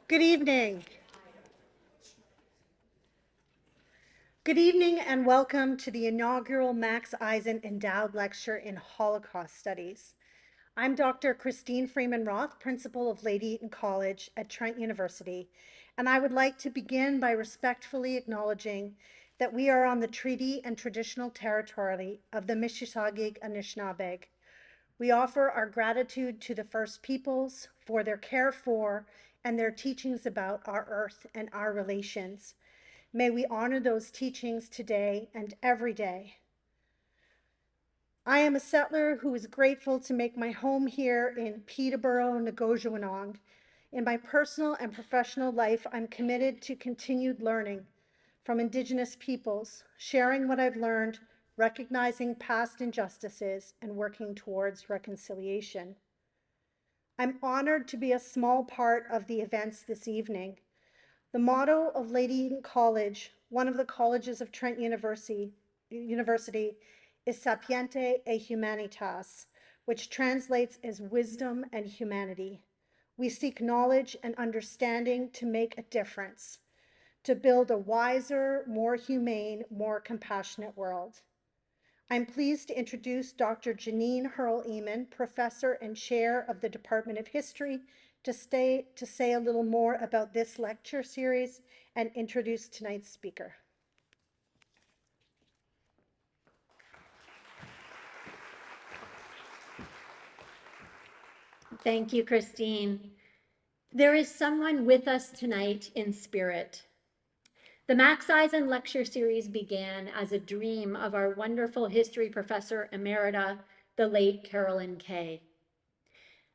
Good evening. Good evening and welcome to the inaugural Max Eisen Endowed Lecture in Holocaust Studies. I'm Dr. Christine Freeman Roth, Principal of Lady Eaton College at Trent University, and I would like to begin by respectfully acknowledging that we are on the treaty and traditional territory of the Mississauga Anishinaabe. We offer our gratitude to the First Peoples for their care for and their teachings about our earth and our relations. May we honor those teachings today and every day. I am a settler who is grateful to make my home here in Peterborough, Nagojawinong. In my personal and professional life, I'm committed to continued learning from Indigenous peoples, sharing what I've learned, recognizing past injustices, and working towards reconciliation. I'm honored to be a small part of the events this evening. The motto of Lady Eaton College, one of the colleges of Trent University is Sapiente e Humanitas, which translates as wisdom and humanity. We seek knowledge and understanding to make a difference, to build a wiser, more humane, more compassionate world. I'm pleased to introduce Dr. Janine Hurl-Eman, Professor and Chair of the Department of History, to say a little more about this lecture series and introduce tonight's speaker. Thank you, Christine. There is someone with us tonight in spirit. The Max Eisen Lecture Series began as a dream of our wonderful history professor emerita, the late Carolyn Kay.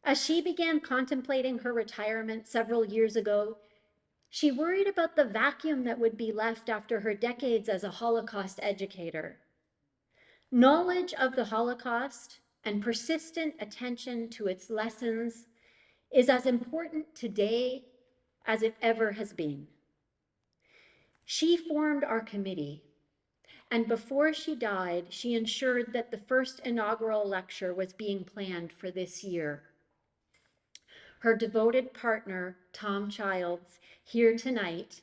As she began contemplating her retirement several years ago, she worried about the vacuum that would be left after her decades as a Holocaust educator. Knowledge of the Holocaust and persistent attention to its lessons is as important today as it ever has been. She formed our committee, and before she died, she ensured that the first inaugural lecture was being planned for this year. Her devoted partner, Tom Childs, here tonight,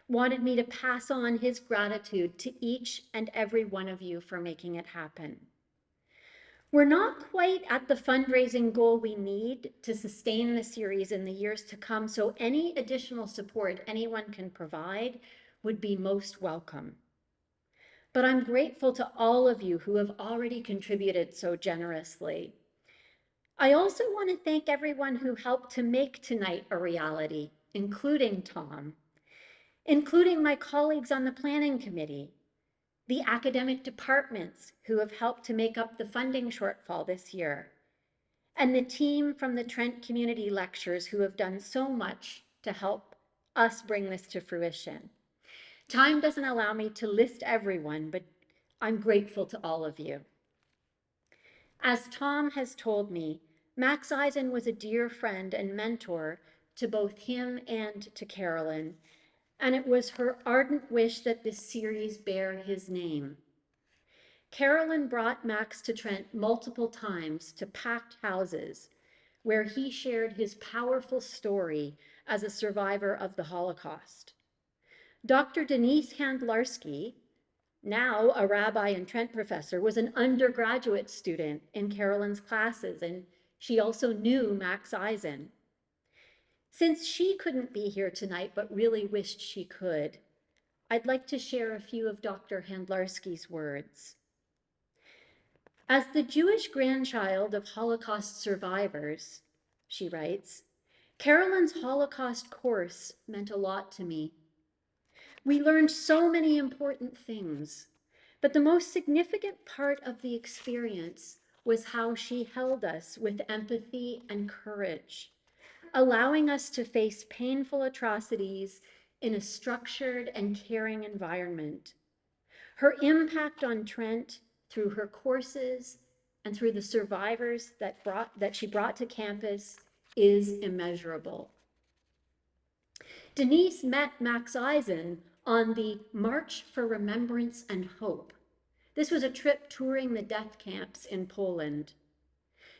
wanted me to pass on his gratitude to each and every one of you for making it happen. We're not quite at the fundraising goal we need to sustain the series in the years to come, so any additional support anyone can provide would be most welcome. But I'm grateful to all of you who have already contributed so generously. I also want to thank everyone who helped to make tonight a reality, including Tom, including my colleagues on the planning committee, the academic departments who have helped to make up the funding shortfall this year, and the team from the Trent Community Lectures who have done so much to help us bring this to fruition. Time doesn't allow me to list everyone, but I'm grateful to all of you. As Tom has told me, Max Eisen was a dear friend and mentor to both him and to Carolyn, and it was her ardent wish that this series bear his name. Carolyn brought Max to Trent multiple times to packed houses where he shared his powerful story as a survivor of the Holocaust. Dr. Denise Handlarski, now a rabbi and Trent professor, was an undergraduate student in Carolyn's classes, and she also knew Max Eisen. Since she couldn't be here tonight, but really wished she could, I'd like to share a few of Dr. Handlarski's words. As the Jewish grandchild of Holocaust survivors, she writes, Carolyn's Holocaust course meant a lot to me. We learned so many important things, but the most significant part of the experience was how she held us with empathy and courage, allowing us to face painful atrocities in a structured and caring environment. Her impact on Trent through her courses and through the survivors that she brought to campus is immeasurable. Denise met Max Eisen on the March for Remembrance and Hope. This was a trip touring the death camps in Poland.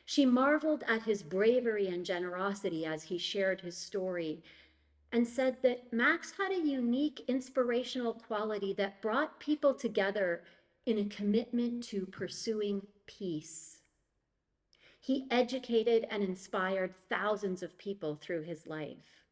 She marveled at his bravery and generosity as he shared his story, and said that Max had a unique inspirational quality that brought people together in a commitment to pursuing peace. He educated and inspired thousands of people through his life.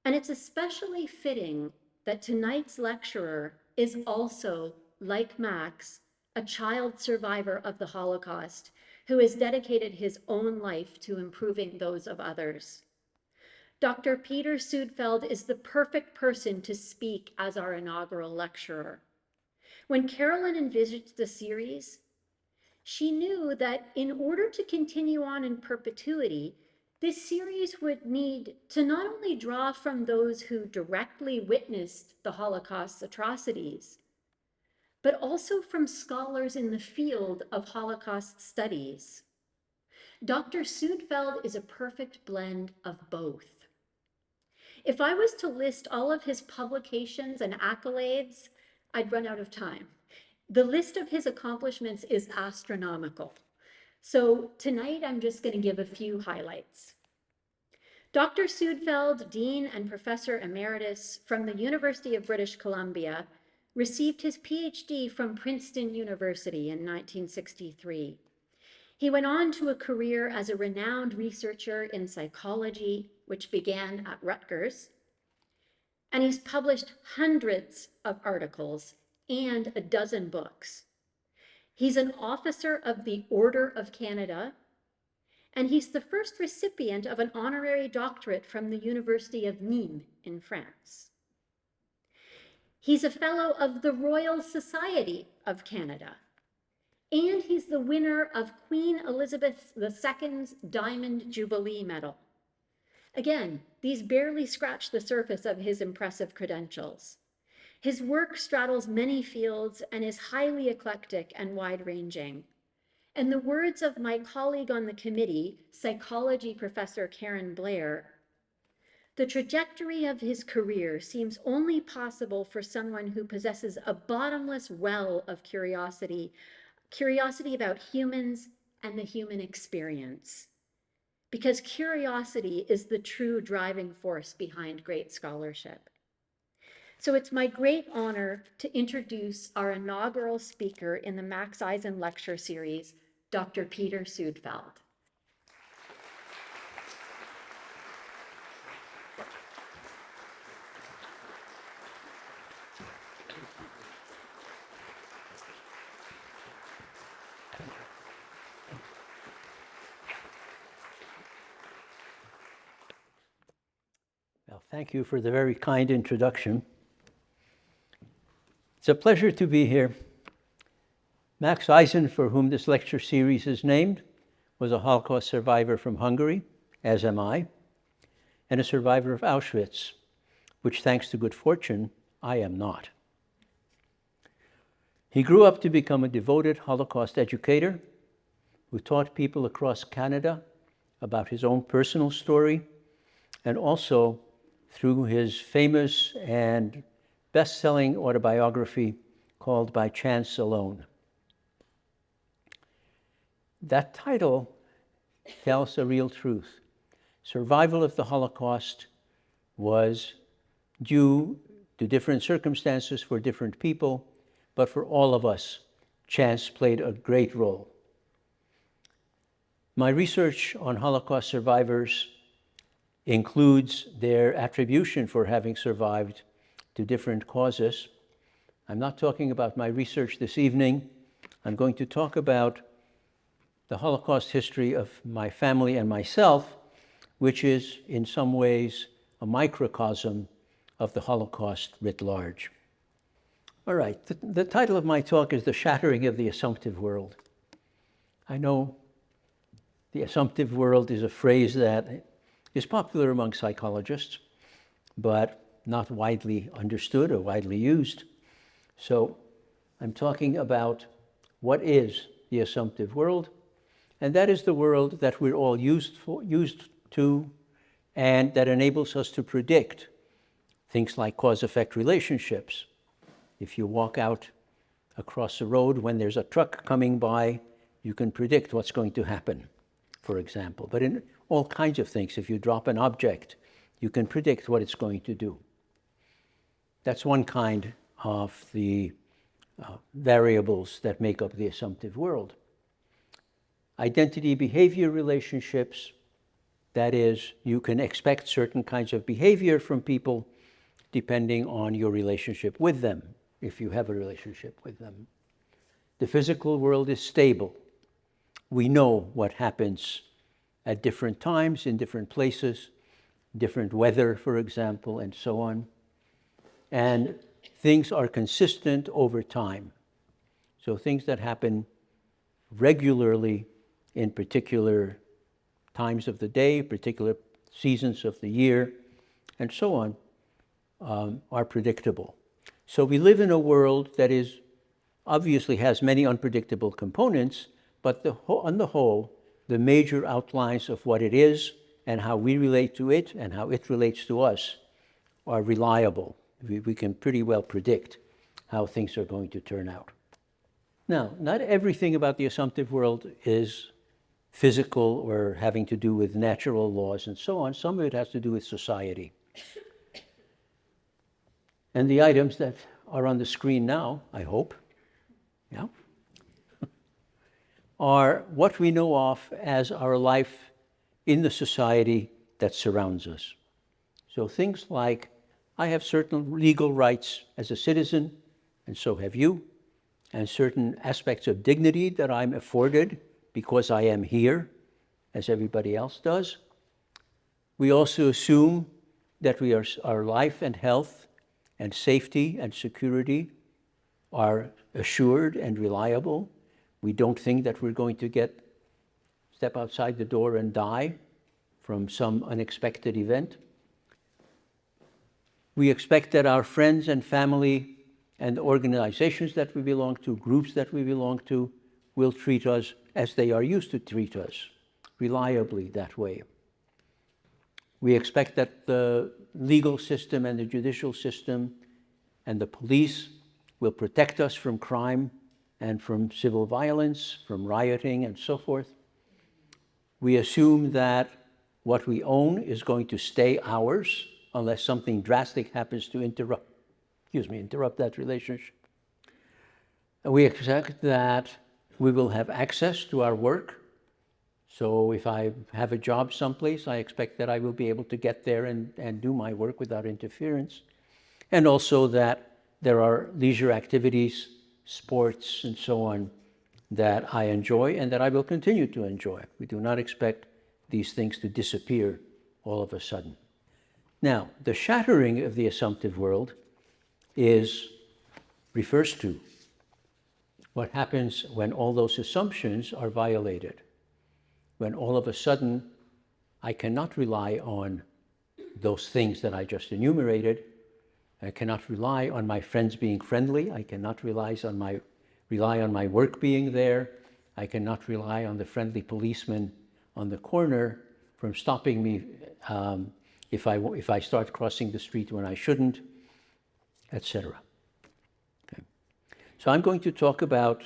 And it's especially fitting that tonight's lecturer is also, like Max, a child survivor of the Holocaust who has dedicated his own life to improving those of others. Dr. Peter Suedfeld is the perfect person to speak as our inaugural lecturer. When Carolyn envisaged the series, she knew that in order to continue on in perpetuity, this series would need to not only draw from those who directly witnessed the Holocaust's atrocities, but also from scholars in the field of Holocaust studies. Dr. Suedfeld is a perfect blend of both. If I was to list all of his publications and accolades, I'd run out of time. The list of his accomplishments is astronomical. So tonight I'm just going to give a few highlights. Dr. Suedfeld, Dean and Professor Emeritus from the University of British Columbia, received his PhD from Princeton University in 1963. He went on to a career as a renowned researcher in psychology, which began at Rutgers, and he's published hundreds of articles and a dozen books. He's an officer of the Order of Canada, and he's the first recipient of an honorary doctorate from the University of Nîmes in France. He's a fellow of the Royal Society of Canada, and he's the winner of Queen Elizabeth II's Diamond Jubilee Medal. Again, these barely scratch the surface of his impressive credentials. His work straddles many fields and is highly eclectic and wide-ranging. In the words of my colleague on the committee, psychology professor Karen Blair, the trajectory of his career seems only possible for someone who possesses a bottomless well of curiosity about humans and the human experience. Because curiosity is the true driving force behind great scholarship. So it's my great honor to introduce our inaugural speaker in the Max Eisen Lecture series, Dr. Peter Suedfeld. Well, thank you for the very kind introduction. It's a pleasure to be here. Max Eisen, for whom this lecture series is named, was a Holocaust survivor from Hungary, as am I, and a survivor of Auschwitz, which, thanks to good fortune, I am not. He grew up to become a devoted Holocaust educator who taught people across Canada about his own personal story, and also through his famous and best-selling autobiography called By Chance Alone. That title tells a real truth. Survival of the Holocaust was due to different circumstances for different people, but for all of us, chance played a great role. My research on Holocaust survivors includes their attribution for having survived to different causes. I'm not talking about my research this evening. I'm going to talk about the Holocaust history of my family and myself, which is in some ways a microcosm of the Holocaust writ large. All right, the title of my talk is The Shattering of the Assumptive World. I know the assumptive world is a phrase that is popular among psychologists, but not widely understood or widely used. So I'm talking about what is the assumptive world, and that is the world that we're all used to, and that enables us to predict things like cause-effect relationships. If you walk out across the road when there's a truck coming by, you can predict what's going to happen, for example. But in all kinds of things, if you drop an object You can predict what it's going to do. That's one kind of the variables that make up the assumptive world. Identity-behavior relationships, that is, you can expect certain kinds of behavior from people depending on your relationship with them, if you have a relationship with them. The physical world is stable. We know what happens at different times, in different places, different weather, for example, and so on. And things are consistent over time. So things that happen regularly in particular times of the day, particular seasons of the year, and so on, are predictable. So we live in a world that is obviously has many unpredictable components, but on the whole, the major outlines of what it is and how we relate to it and how it relates to us are reliable. We can pretty well predict how things are going to turn out. Now, not everything about the assumptive world is physical or having to do with natural laws and so on. Some of it has to do with society. And the items that are on the screen now, I hope, yeah, are what we know of as our life in the society that surrounds us. So things like, I have certain legal rights as a citizen, and so have you, and certain aspects of dignity that I'm afforded because I am here, as everybody else does. We also assume that our life and health and safety and security are assured and reliable. We don't think that we're going to step outside the door and die from some unexpected event. We expect that our friends and family and organizations that we belong to, groups that we belong to, will treat us as they are used to treat us, reliably that way. We expect that the legal system and the judicial system and the police will protect us from crime and from civil violence, from rioting and so forth. We assume that what we own is going to stay ours unless something drastic happens to interrupt that relationship. And we expect that we will have access to our work. So if I have a job someplace, I expect that I will be able to get there and do my work without interference. And also that there are leisure activities, sports, and so on that I enjoy and that I will continue to enjoy. We do not expect these things to disappear all of a sudden. Now, the shattering of the assumptive world refers to what happens when all those assumptions are violated. When all of a sudden I cannot rely on those things that I just enumerated. I cannot rely on my friends being friendly. I cannot rely on my work being there. I cannot rely on the friendly policeman on the corner from stopping me if I start crossing the street when I shouldn't, etc. Okay. So I'm going to talk about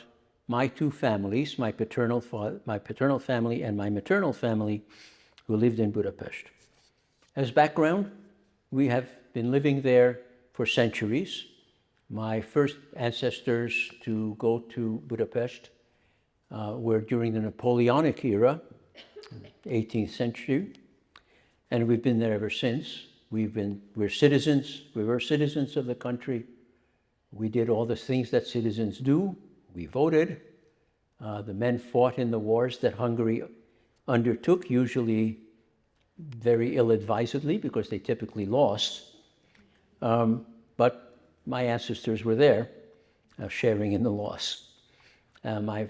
my two families, my paternal family and my maternal family, who lived in Budapest. As background, we have been living there for centuries. My first ancestors to go to Budapest were during the Napoleonic era, 18th century, and we've been there ever since. We were citizens of the country. We did all the things that citizens do. We voted. The men fought in the wars that Hungary undertook, usually very ill-advisedly because they typically lost. But my ancestors were there, sharing in the loss. My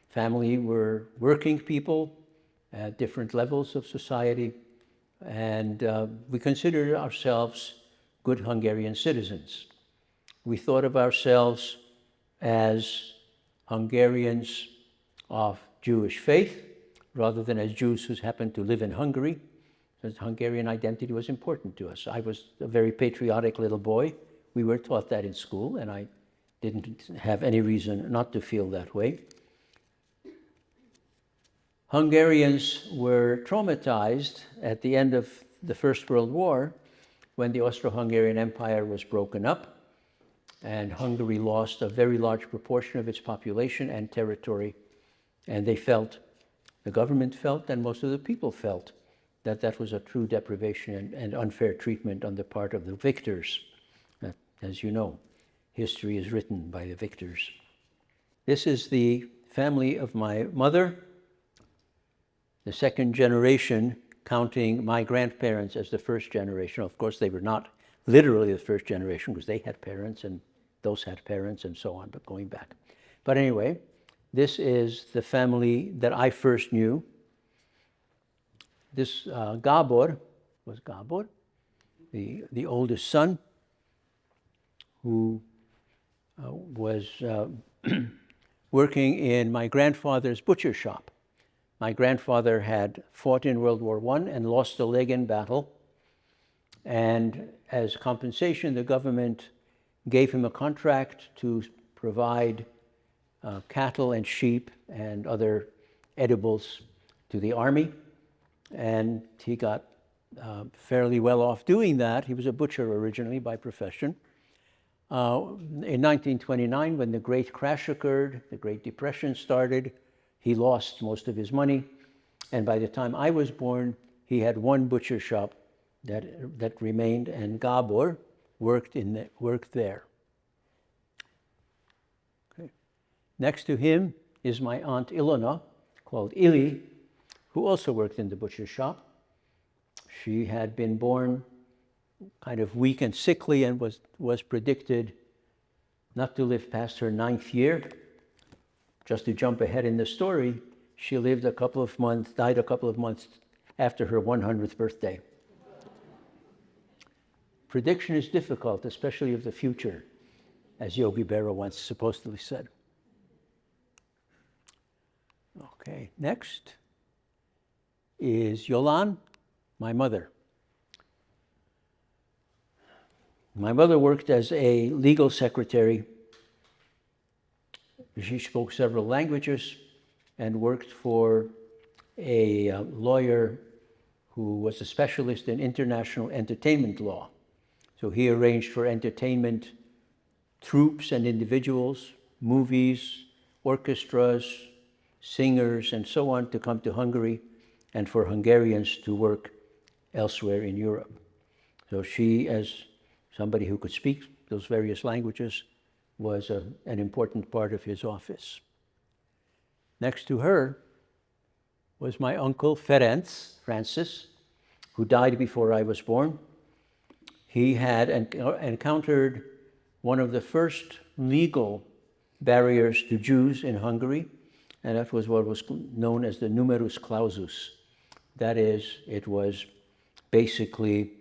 family were working people at different levels of society, and we considered ourselves good Hungarian citizens. We thought of ourselves as Hungarians of Jewish faith, rather than as Jews who happened to live in Hungary, because Hungarian identity was important to us. I was a very patriotic little boy. We were taught that in school, and I didn't have any reason not to feel that way. Hungarians were traumatized at the end of the First World War, when the Austro-Hungarian Empire was broken up and Hungary lost a very large proportion of its population and territory. And they felt, the government felt, and most of the people felt, that that was a true deprivation and unfair treatment on the part of the victors. As you know, history is written by the victors. This is the family of my mother, the second generation, counting my grandparents as the first generation. Of course, they were not literally the first generation because they had parents and those had parents and so on, but going back. But anyway, this is the family that I first knew. This Gabor was Gabor, the oldest son, who was working in my grandfather's butcher shop. My grandfather had fought in World War I and lost a leg in battle. And as compensation, the government gave him a contract to provide cattle and sheep and other edibles to the army. And he got fairly well off doing that. He was a butcher originally by profession. In 1929, when the Great Crash occurred, the Great Depression started, he lost most of his money. And by the time I was born, he had one butcher shop that remained, and Gabor worked there. Okay. Next to him is my Aunt Ilona, called Ili, who also worked in the butcher shop. She had been born kind of weak and sickly and was predicted not to live past her 9th year. Just to jump ahead in the story, she lived died a couple of months after her 100th birthday. Prediction is difficult, especially of the future, as Yogi Berra once supposedly said. Okay, next is Yolan, my mother. My mother worked as a legal secretary. She spoke several languages and worked for a lawyer who was a specialist in international entertainment law. So he arranged for entertainment troupes and individuals, movies, orchestras, singers, and so on to come to Hungary, and for Hungarians to work elsewhere in Europe. So she, as somebody who could speak those various languages, was an important part of his office. Next to her was my uncle Francis, who died before I was born. He had encountered one of the first legal barriers to Jews in Hungary, and that was what was known as the numerus clausus. That is, it was basically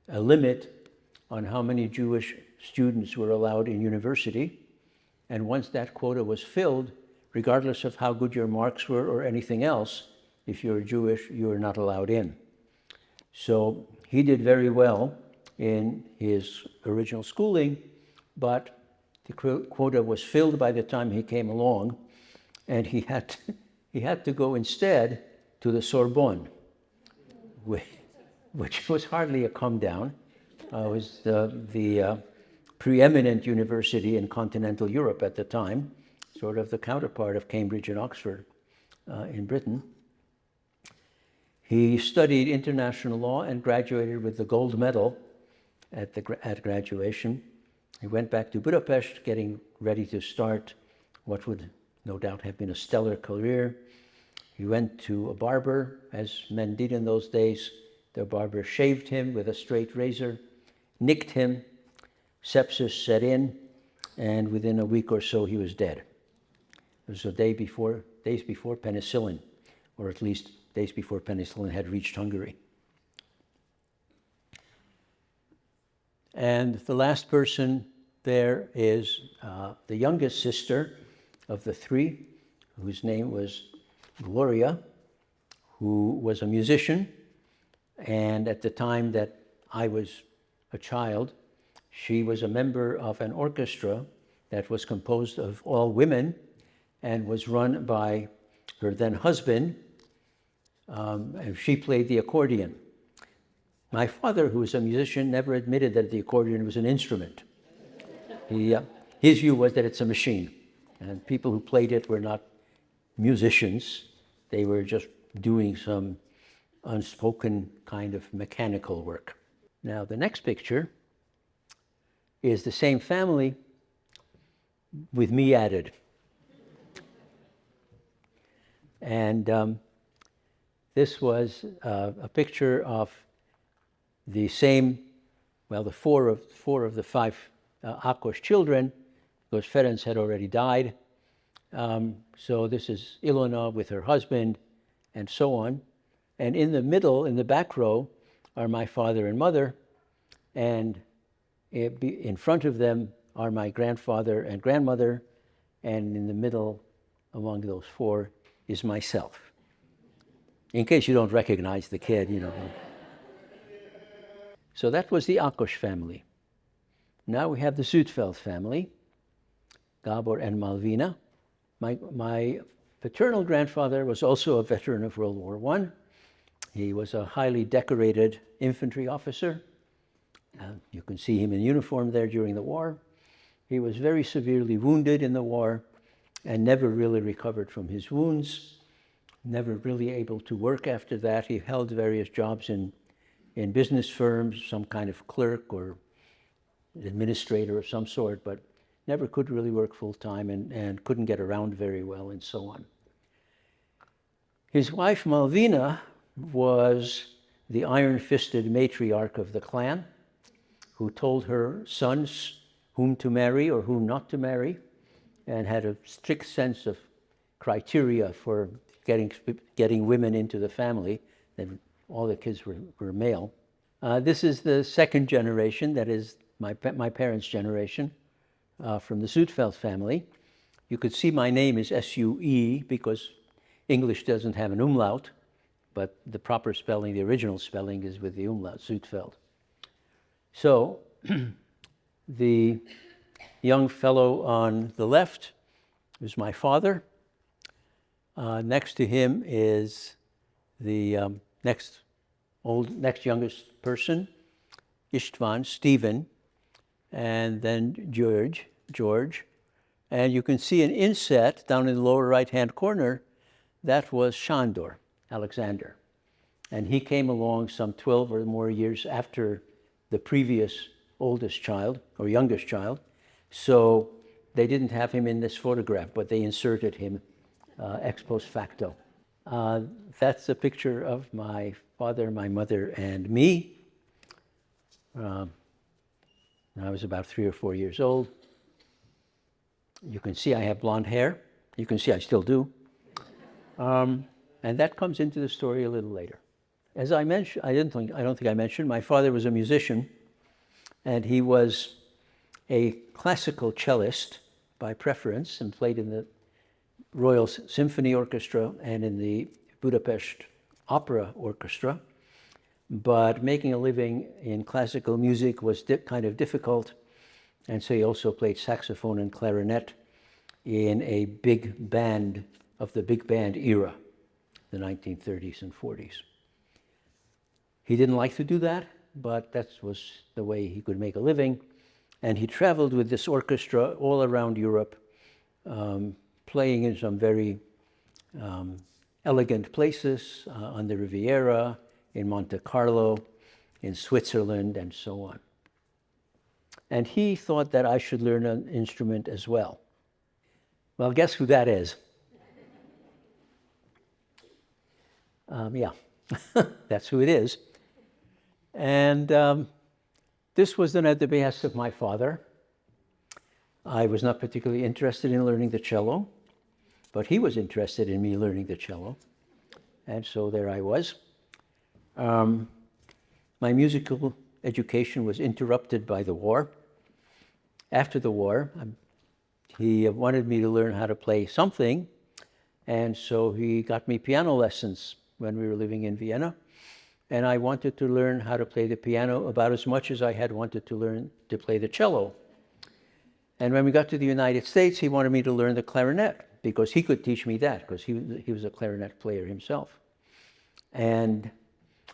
a limit on how many Jewish students were allowed in university. And once that quota was filled, regardless of how good your marks were or anything else, if you're Jewish, you were not allowed in. So he did very well in his original schooling, but the quota was filled by the time he came along, and he had to go instead to the Sorbonne, which was hardly a come down. It was the preeminent university in continental Europe at the time, sort of the counterpart of Cambridge and Oxford in Britain. He studied international law and graduated with the gold medal at graduation. He went back to Budapest, getting ready to start what would no doubt have been a stellar career. He went to a barber, as men did in those days. The barber shaved him with a straight razor, nicked him, sepsis set in, and within a week or so he was dead. It was days before penicillin, or at least days before penicillin had reached Hungary. And the last person there is the youngest sister of the three, whose name was Gloria, who was a musician. And at the time that I was a child, she was a member of an orchestra that was composed of all women and was run by her then husband, and she played the accordion. My father, who was a musician, never admitted that the accordion was an instrument. His view was that it's a machine, and people who played it were not musicians. They were just doing some unspoken kind of mechanical work. Now, the next picture is the same family with me added. And this was a picture of the same, well, the four of the five Ákos children, because Ferenc had already died. So this is Ilona with her husband, and so on. And in the middle, in the back row, are my father and mother, and in front of them are my grandfather and grandmother, and in the middle, among those four, is myself. In case you don't recognize the kid, you know. So that was the Ákos family. Now we have the Suedfeld family, Gábor and Malvina. My paternal grandfather was also a veteran of World War I. He was a highly decorated infantry officer. You can see him in uniform there during the war. He was very severely wounded in the war and never really recovered from his wounds, never really able to work after that. He held various jobs in business firms, some kind of clerk or administrator of some sort, but never could really work full-time and couldn't get around very well and so on. His wife, Malvina, was the iron-fisted matriarch of the clan, who told her sons whom to marry or whom not to marry, and had a strict sense of criteria for getting women into the family. All the kids were male. This is the second generation, that is my parents' generation, from the Suedfeld family. You could see my name is S-U-E because English doesn't have an umlaut, but the proper spelling, the original spelling, is with the umlaut, Suedfeld. So the young fellow on the left is my father. Next to him is the next youngest person, István, Stephen, and then George. And you can see an inset down in the lower right-hand corner. That was Sándor, Alexander. And he came along some 12 or more years after the previous oldest child, or youngest child. So they didn't have him in this photograph, but they inserted him ex post facto. That's a picture of my father, my mother, and me. I was about 3 or 4 years old. You can see I have blonde hair. You can see I still do. And that comes into the story a little later. As I mentioned, I don't think I mentioned, my father was a musician, and he was a classical cellist by preference and played in the Royal Symphony Orchestra and in the Budapest Opera Orchestra. But making a living in classical music was kind of difficult, and so he also played saxophone and clarinet in a big band of the big band era, the 1930s and 40s. He didn't like to do that, but that was the way he could make a living. And he traveled with this orchestra all around Europe, playing in some very elegant places on the Riviera, in Monte Carlo, in Switzerland, and so on. And he thought that I should learn an instrument as well. Well, guess who that is? Yeah, that's who it is. And this was done at the behest of my father. I was not particularly interested in learning the cello, but he was interested in me learning the cello. And so there I was. My musical education was interrupted by the war. After the war, he wanted me to learn how to play something, and so he got me piano lessons when we were living in Vienna. And I wanted to learn how to play the piano about as much as I had wanted to learn to play the cello. And when we got to the United States, he wanted me to learn the clarinet because he could teach me that, because he was a clarinet player himself. And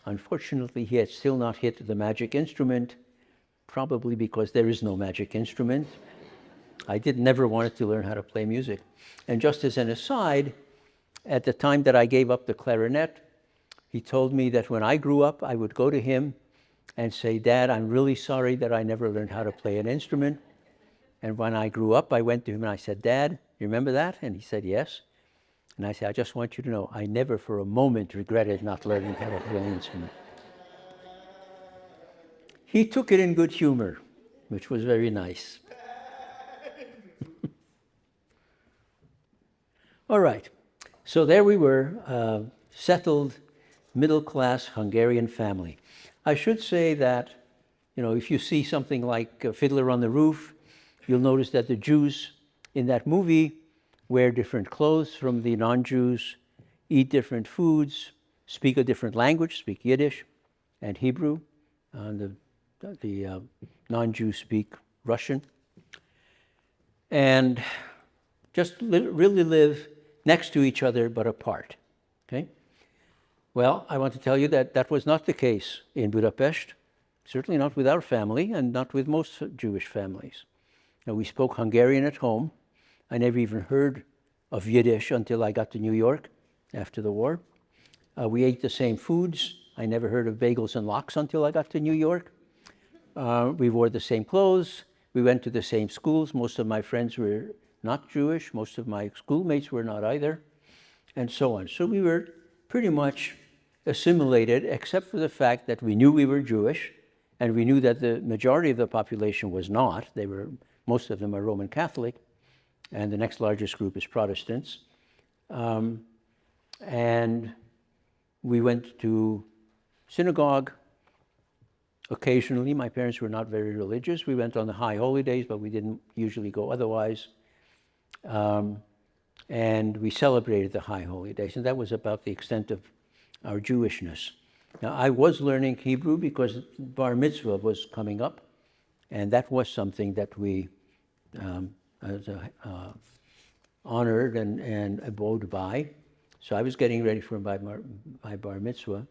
Unfortunately, he had still not hit the magic instrument, probably because there is no magic instrument. I never wanted to learn how to play music. And just as an aside, at the time that I gave up the clarinet, he told me that when I grew up, I would go to him and say, "Dad, I'm really sorry that I never learned how to play an instrument." And when I grew up, I went to him and I said, "Dad, you remember that?" And he said, "Yes." And I said, "I just want you to know, I never for a moment regretted not learning how to play an instrument." He took it in good humor, which was very nice. All right, so there we were, settled, middle-class Hungarian family. I should say that, if you see something like Fiddler on the Roof, you'll notice that the Jews in that movie wear different clothes from the non-Jews, eat different foods, speak a different language, speak Yiddish and Hebrew. The non-Jews speak Russian. And just really live next to each other but apart. Okay? Well, I want to tell you that that was not the case in Budapest, certainly not with our family and not with most Jewish families. Now, we spoke Hungarian at home. I never even heard of Yiddish until I got to New York after the war. We ate the same foods. I never heard of bagels and lox until I got to New York. We wore the same clothes. We went to the same schools. Most of my friends were not Jewish. Most of my schoolmates were not either, and so on. So we were pretty much assimilated, except for the fact that we knew we were Jewish, and we knew that the majority of the population was not. Most of them are Roman Catholic, and the next largest group is Protestants. And we went to synagogue occasionally. My parents were not very religious. We went on the high holy days, but we didn't usually go otherwise. And we celebrated the high holy days, and that was about the extent of our Jewishness. Now, I was learning Hebrew because bar mitzvah was coming up, and that was something that we honored and abode by. So I was getting ready for my bar mitzvah.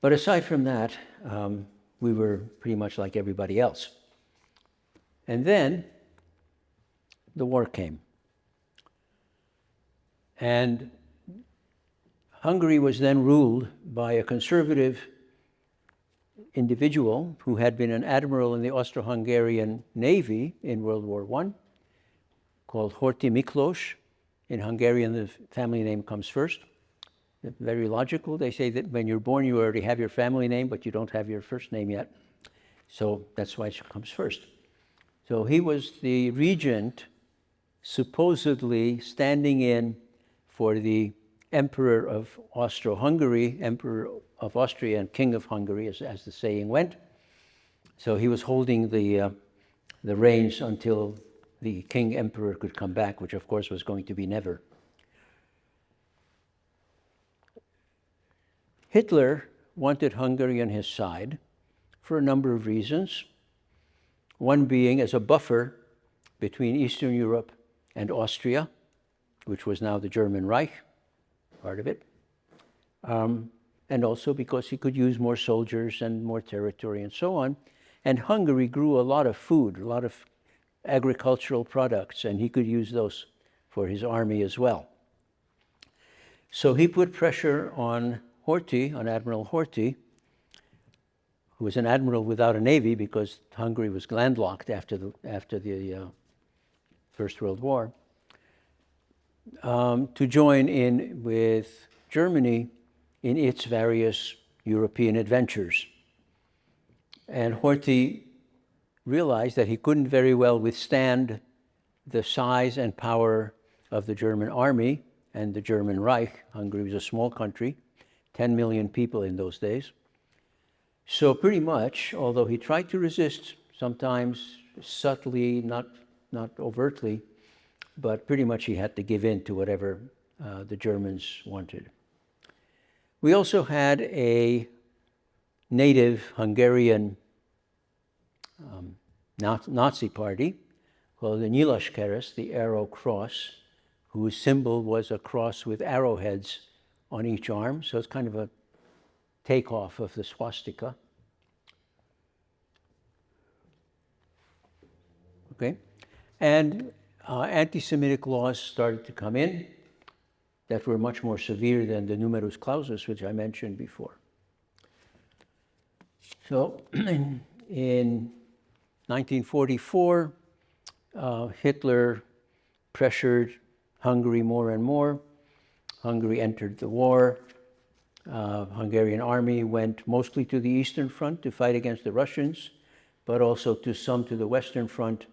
But aside from that, we were pretty much like everybody else. And then the war came. And Hungary was then ruled by a conservative individual who had been an admiral in the Austro-Hungarian Navy in World War I, called Horthy Miklós. In Hungarian, the family name comes first. Very logical. They say that when you're born, you already have your family name, but you don't have your first name yet. So that's why it comes first. So he was the regent, supposedly standing in for the Emperor of Austro-Hungary, Emperor of Austria and King of Hungary, as the saying went. So he was holding the reins until the King Emperor could come back, which of course was going to be never. Hitler wanted Hungary on his side for a number of reasons, one being as a buffer between Eastern Europe and Austria, which was now the German Reich, part of it, and also because he could use more soldiers and more territory and so on. And Hungary grew a lot of food, a lot of agricultural products, and he could use those for his army as well. So he put pressure on Horthy, on Admiral Horthy, who was an admiral without a navy because Hungary was landlocked after the First World War, to join in with Germany in its various European adventures. And Horthy realized that he couldn't very well withstand the size and power of the German army and the German Reich. Hungary was a small country, 10 million people in those days. So pretty much, although he tried to resist, sometimes subtly, not overtly, but pretty much he had to give in to whatever the Germans wanted. We also had a native Hungarian Nazi party called the Nyilaskereszt, the Arrow Cross, whose symbol was a cross with arrowheads on each arm. So it's kind of a takeoff of the swastika. Okay, and anti-Semitic laws started to come in that were much more severe than the numerus clausus, which I mentioned before. So in 1944, Hitler pressured Hungary more and more. Hungary entered the war. Hungarian army went mostly to the Eastern Front to fight against the Russians, but also to some to the Western Front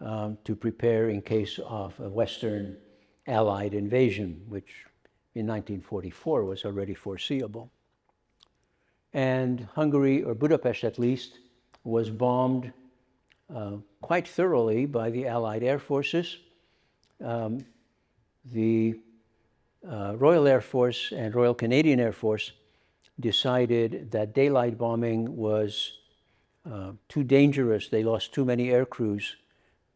to prepare in case of a Western Allied invasion, which in 1944 was already foreseeable. And Hungary, or Budapest at least, was bombed quite thoroughly by the Allied air forces. The Royal Air Force and Royal Canadian Air Force decided that daylight bombing was too dangerous. They lost too many air crews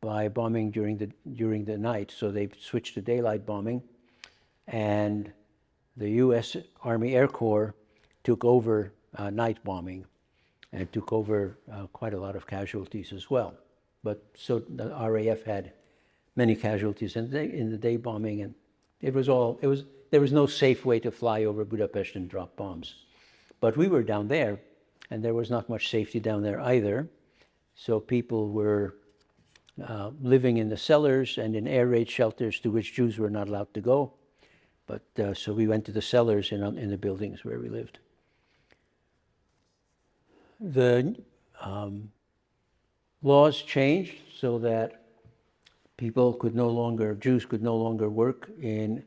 by bombing during the night, so they switched to daylight bombing. And the U.S. Army Air Corps took over night bombing and took over quite a lot of casualties as well. But so the RAF had many casualties in the day bombing, and there was no safe way to fly over Budapest and drop bombs. But we were down there, and there was not much safety down there either. So people were living in the cellars and in air raid shelters to which Jews were not allowed to go. But so we went to the cellars in the buildings where we lived. The laws changed so that Jews could no longer work in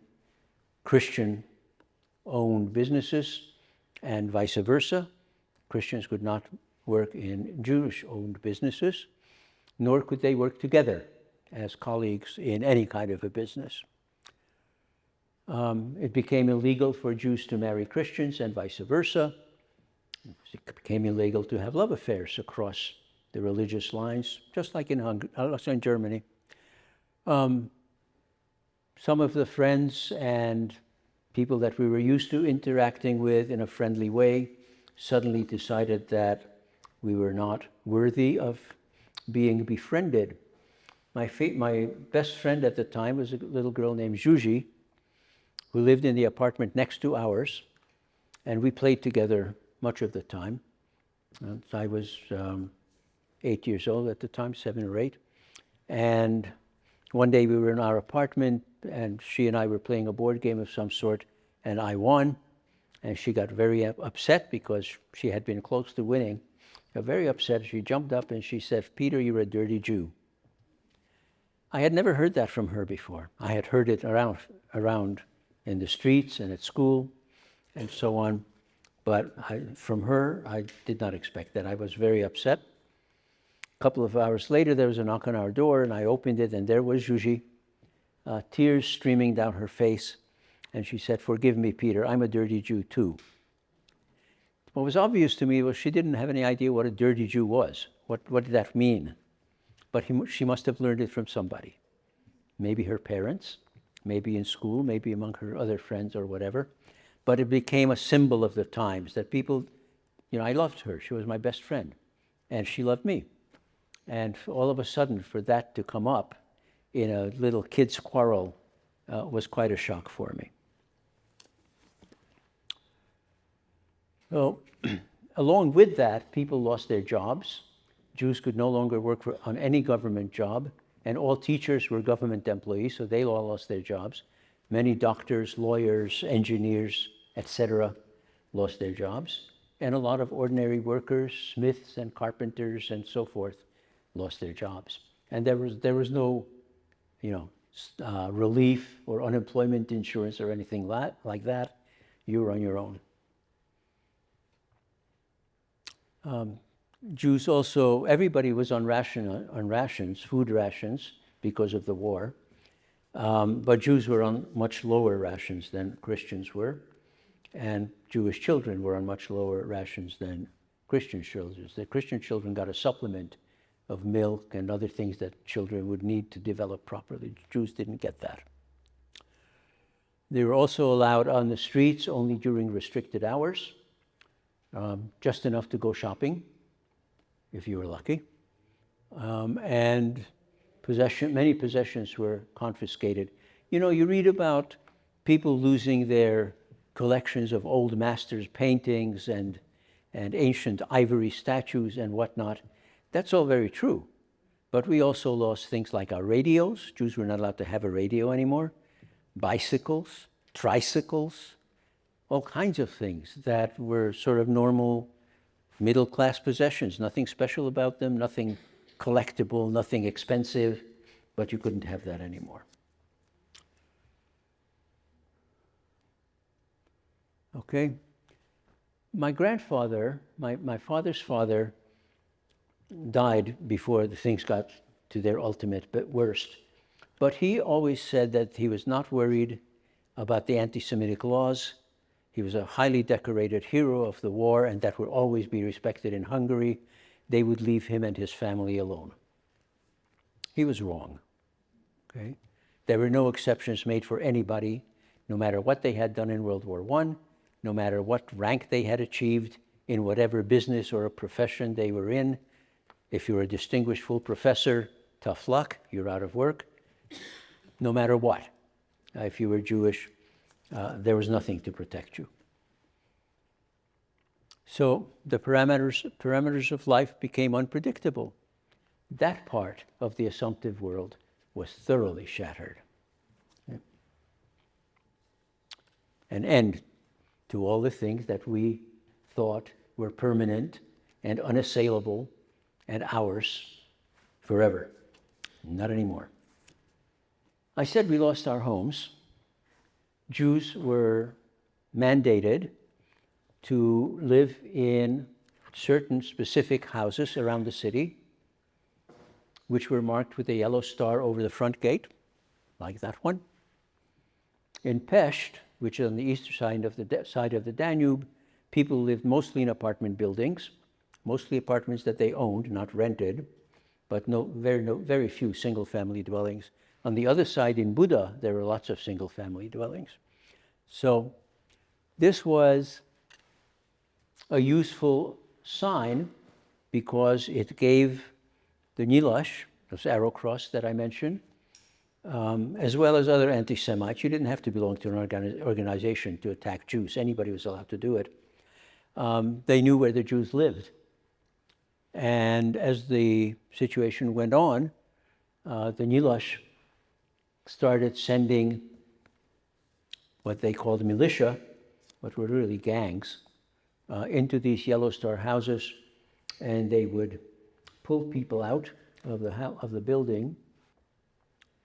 Christian-owned businesses, and vice versa. Christians could not work in Jewish-owned businesses, nor could they work together as colleagues in any kind of a business. It became illegal for Jews to marry Christians and vice versa. It became illegal to have love affairs across the religious lines, just like in Germany. Some of the friends and people that we were used to interacting with in a friendly way suddenly decided that we were not worthy of being befriended. My best friend at the time was a little girl named Juji, who lived in the apartment next to ours, and we played together much of the time. I was 8 years old at the time, 7 or 8, and one day we were in our apartment, and she and I were playing a board game of some sort, and I won, and she got very upset because she had been close to winning. Got very upset. She jumped up and she said, "Peter, you're a dirty Jew." I had never heard that from her before. I had heard it around in the streets and at school and so on, but from her, I did not expect that. I was very upset. A couple of hours later, there was a knock on our door, and I opened it, and there was Juji, tears streaming down her face, and she said, "Forgive me, Peter, I'm a dirty Jew too." What was obvious to me was she didn't have any idea what a dirty Jew was. What did that mean? But she must have learned it from somebody. Maybe her parents, maybe in school, maybe among her other friends or whatever. But it became a symbol of the times that people, I loved her. She was my best friend, and she loved me. And all of a sudden, for that to come up in a little kid's quarrel was quite a shock for me. So, along with that, people lost their jobs. Jews could no longer work on any government job, and all teachers were government employees, so they all lost their jobs. Many doctors, lawyers, engineers, etc., lost their jobs. And a lot of ordinary workers, smiths and carpenters and so forth, lost their jobs. And there was no, relief or unemployment insurance or anything like that. You were on your own. Jews also, everybody was on rations, food rations, because of the war. But Jews were on much lower rations than Christians were, and Jewish children were on much lower rations than Christian children. The Christian children got a supplement of milk and other things that children would need to develop properly. Jews didn't get that. They were also allowed on the streets only during restricted hours. just enough to go shopping, if you were lucky. And many possessions were confiscated. You know, you read about people losing their collections of old masters' paintings and ancient ivory statues and whatnot. That's all very true. But we also lost things like our radios. Jews were not allowed to have a radio anymore. Bicycles, tricycles, all kinds of things that were sort of normal middle-class possessions. Nothing special about them, nothing collectible, nothing expensive, but you couldn't have that anymore. Okay. My grandfather, my father's father, died before the things got to their ultimate worst. But he always said that he was not worried about the anti-Semitic laws. He was a highly decorated hero of the war, and that would always be respected in Hungary. They would leave him and his family alone. He was wrong. Okay? There were no exceptions made for anybody, no matter what they had done in World War I, no matter what rank they had achieved in whatever business or a profession they were in. If you're a distinguished full professor, tough luck, you're out of work. No matter what. If you were Jewish, there was nothing to protect you. So the parameters of life became unpredictable. That part of the assumptive world was thoroughly shattered. Okay? An end to all the things that we thought were permanent and unassailable and ours forever. Not anymore. I said we lost our homes. Jews were mandated to live in certain specific houses around the city, which were marked with a yellow star over the front gate, like that one. In Pest, which is on the eastern side of the Danube, people lived mostly in apartment buildings, mostly apartments that they owned, not rented, but very few single-family dwellings. On the other side, in Buda, there were lots of single-family dwellings. So this was a useful sign because it gave the Nyilas, those arrow cross that I mentioned, as well as other anti-Semites. You didn't have to belong to an organization to attack Jews. Anybody was allowed to do it. They knew where the Jews lived. And as the situation went on, the Nyilas started sending what they called militia, but were really gangs, into these Yellow Star houses, and they would pull people out of the building.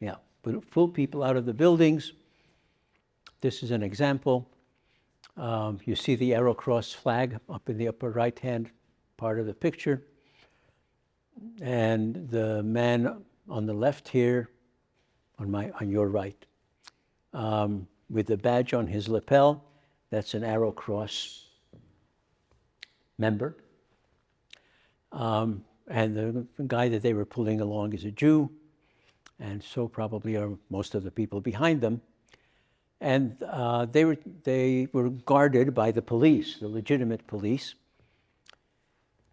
Yeah, pull people out of the buildings. This is an example. You see the arrow cross flag up in the upper right-hand part of the picture. And the man on the left here, on your right, with the badge on his lapel, that's an arrow cross member. And the guy that they were pulling along is a Jew, and so probably are most of the people behind them. And they were guarded by the police, the legitimate police.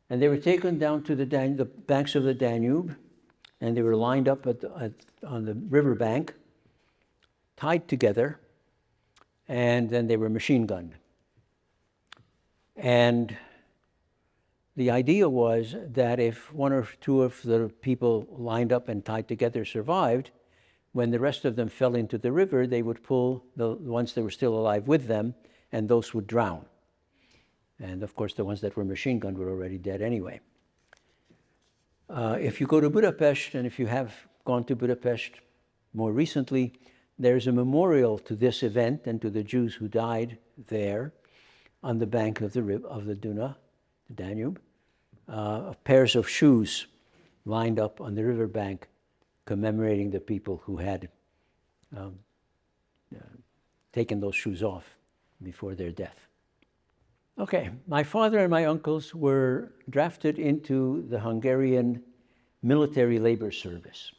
And they were taken down to the banks of the Danube, and they were lined up on the riverbank, tied together, and then they were machine gunned. And the idea was that if one or two of the people lined up and tied together survived, when the rest of them fell into the river, they would pull the ones that were still alive with them, and those would drown. And of course, the ones that were machine gunned were already dead anyway. If you go to Budapest, and if you have gone to Budapest more recently, there's a memorial to this event and to the Jews who died there on the bank of the Duna, the Danube, pairs of shoes lined up on the riverbank commemorating the people who had taken those shoes off before their death. Okay, my father and my uncles were drafted into the Hungarian military labor service.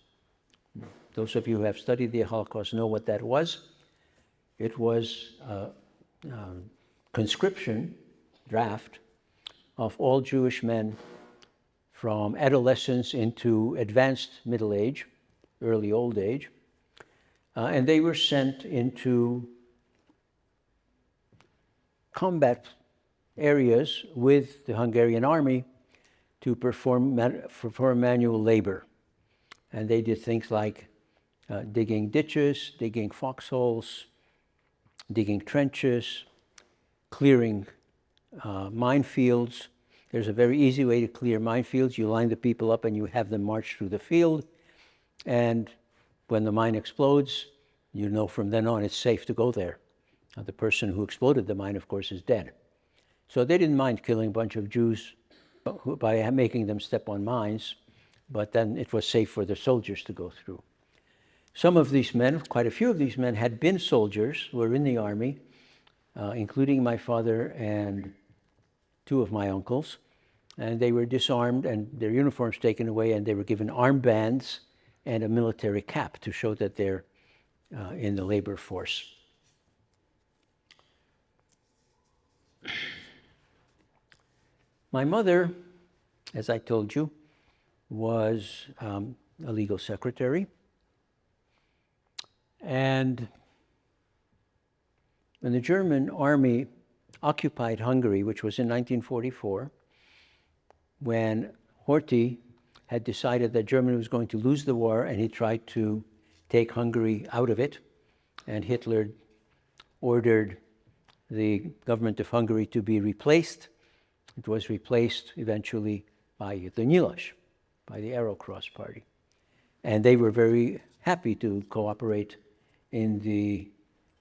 Those of you who have studied the Holocaust know what that was. It was conscription, draft, of all Jewish men from adolescence into advanced middle age, early old age, and they were sent into combat areas with the Hungarian army to perform manual labor. And they did things like digging ditches, digging foxholes, digging trenches, clearing minefields. There's a very easy way to clear minefields. You line the people up and you have them march through the field. And when the mine explodes, you know from then on it's safe to go there. The person who exploded the mine, of course, is dead. So they didn't mind killing a bunch of Jews by making them step on mines, but then it was safe for the soldiers to go through. Some of these men, quite a few of these men, had been soldiers, were in the army, including my father and two of my uncles, and they were disarmed and their uniforms taken away, and they were given armbands and a military cap to show that they're in the labor force. My mother, as I told you, was a legal secretary. And when the German army occupied Hungary, which was in 1944, when Horthy had decided that Germany was going to lose the war, and he tried to take Hungary out of it, and Hitler ordered the government of Hungary to be replaced. It was replaced eventually by the Nyilas, by the Arrow Cross Party. And they were very happy to cooperate in the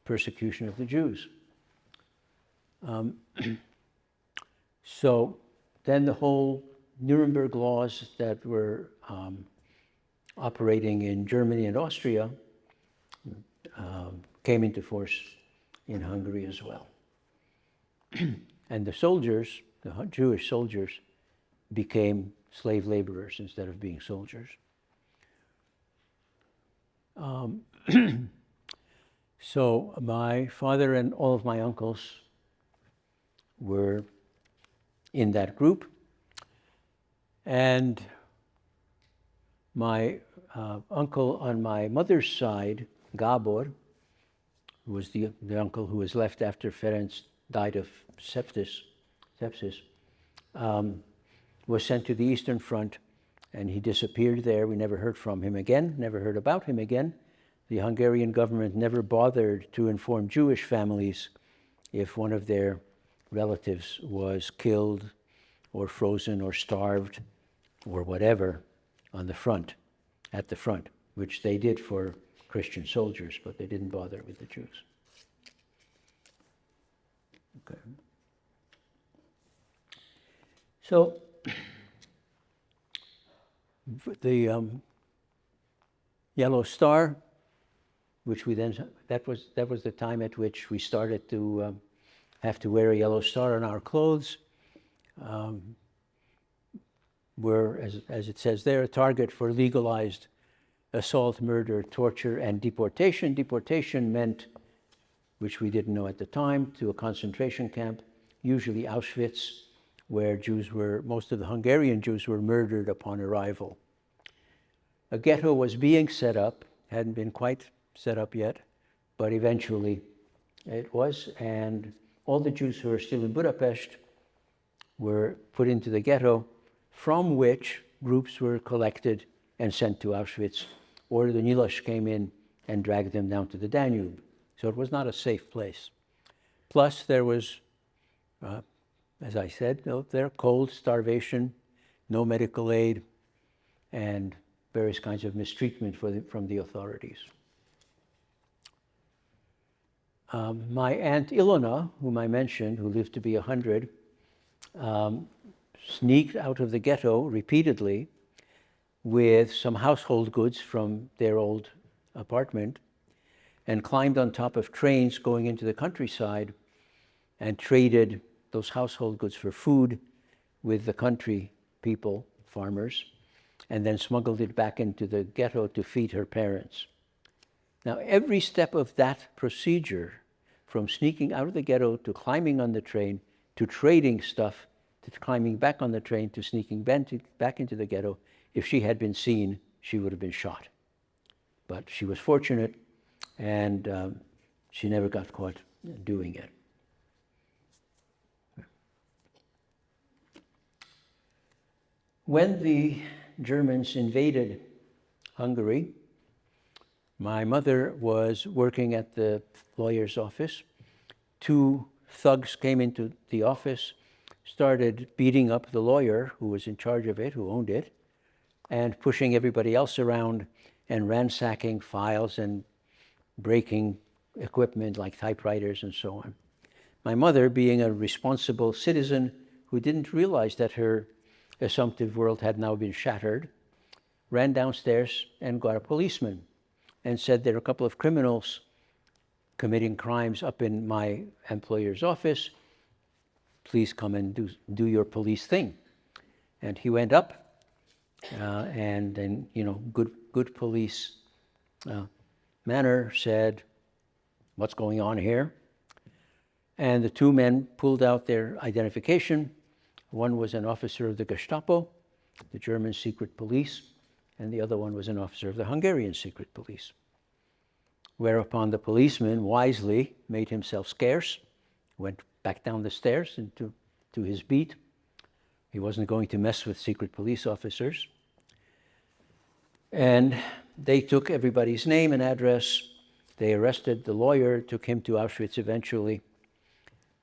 persecution of the Jews. So then the whole Nuremberg laws that were operating in Germany and Austria came into force in Hungary as well. And the soldiers, the Jewish soldiers, became slave laborers instead of being soldiers. So my father and all of my uncles were in that group. And my uncle on my mother's side, Gabor, who was the uncle who was left after Ferenc died of sepsis, was sent to the Eastern Front, and he disappeared there. We never heard from him again, never heard about him again. The Hungarian government never bothered to inform Jewish families if one of their relatives was killed or frozen or starved or whatever on the front, at the front, which they did for Christian soldiers, but they didn't bother with the Jews. Okay. So the Yellow Star, which we then, that was the time at which we started to have to wear a yellow star on our clothes. Were, as it says there, a target for legalized assault, murder, torture, and deportation. Deportation meant, which we didn't know at the time, to a concentration camp, usually Auschwitz, where most of the Hungarian Jews were murdered upon arrival. A ghetto was being set up, hadn't been quite set up yet, but eventually it was, and all the Jews who were still in Budapest were put into the ghetto, from which groups were collected and sent to Auschwitz, or the Nyilas came in and dragged them down to the Danube. So it was not a safe place. Plus there was, as I said, there cold, starvation, no medical aid, and various kinds of mistreatment from the authorities. My Aunt Ilona, whom I mentioned, who lived to be 100, sneaked out of the ghetto repeatedly with some household goods from their old apartment and climbed on top of trains going into the countryside and traded those household goods for food with the country people, farmers, and then smuggled it back into the ghetto to feed her parents. Now, every step of that procedure, from sneaking out of the ghetto to climbing on the train to trading stuff to climbing back on the train to sneaking back into the ghetto. If she had been seen, she would have been shot. But she was fortunate, and she never got caught doing it. When the Germans invaded Hungary, my mother was working at the lawyer's office. Two thugs came into the office, started beating up the lawyer who was in charge of it, who owned it, and pushing everybody else around and ransacking files and breaking equipment like typewriters and so on. My mother, being a responsible citizen who didn't realize that her assumptive world had now been shattered, ran downstairs and got a policeman and said, there are a couple of criminals committing crimes up in my employer's office. Please come and do your police thing. And he went up, and then, good police manner said, what's going on here? And the two men pulled out their identification. One was an officer of the Gestapo, the German secret police, and the other one was an officer of the Hungarian secret police. Whereupon the policeman wisely made himself scarce, went back down the stairs to his beat. He wasn't going to mess with secret police officers. And they took everybody's name and address. They arrested the lawyer, took him to Auschwitz eventually,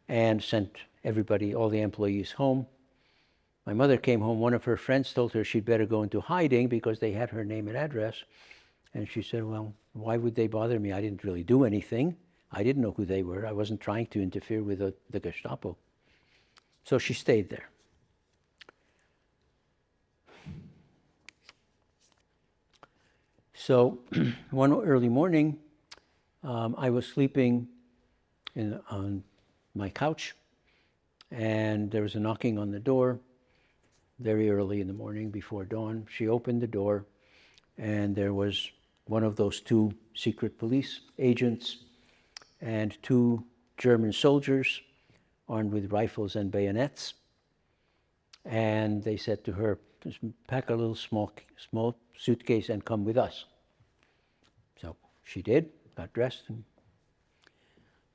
and sent everybody, all the employees, home. My mother came home. One of her friends told her she'd better go into hiding because they had her name and address. And she said, well, why would they bother me? I didn't really do anything. I didn't know who they were. I wasn't trying to interfere with the Gestapo. So she stayed there. So one early morning, I was sleeping on my couch, and there was a knocking on the door very early in the morning before dawn. She opened the door, and there was one of those two secret police agents and two German soldiers armed with rifles and bayonets. And they said to her, pack a little small suitcase and come with us. So she did, got dressed and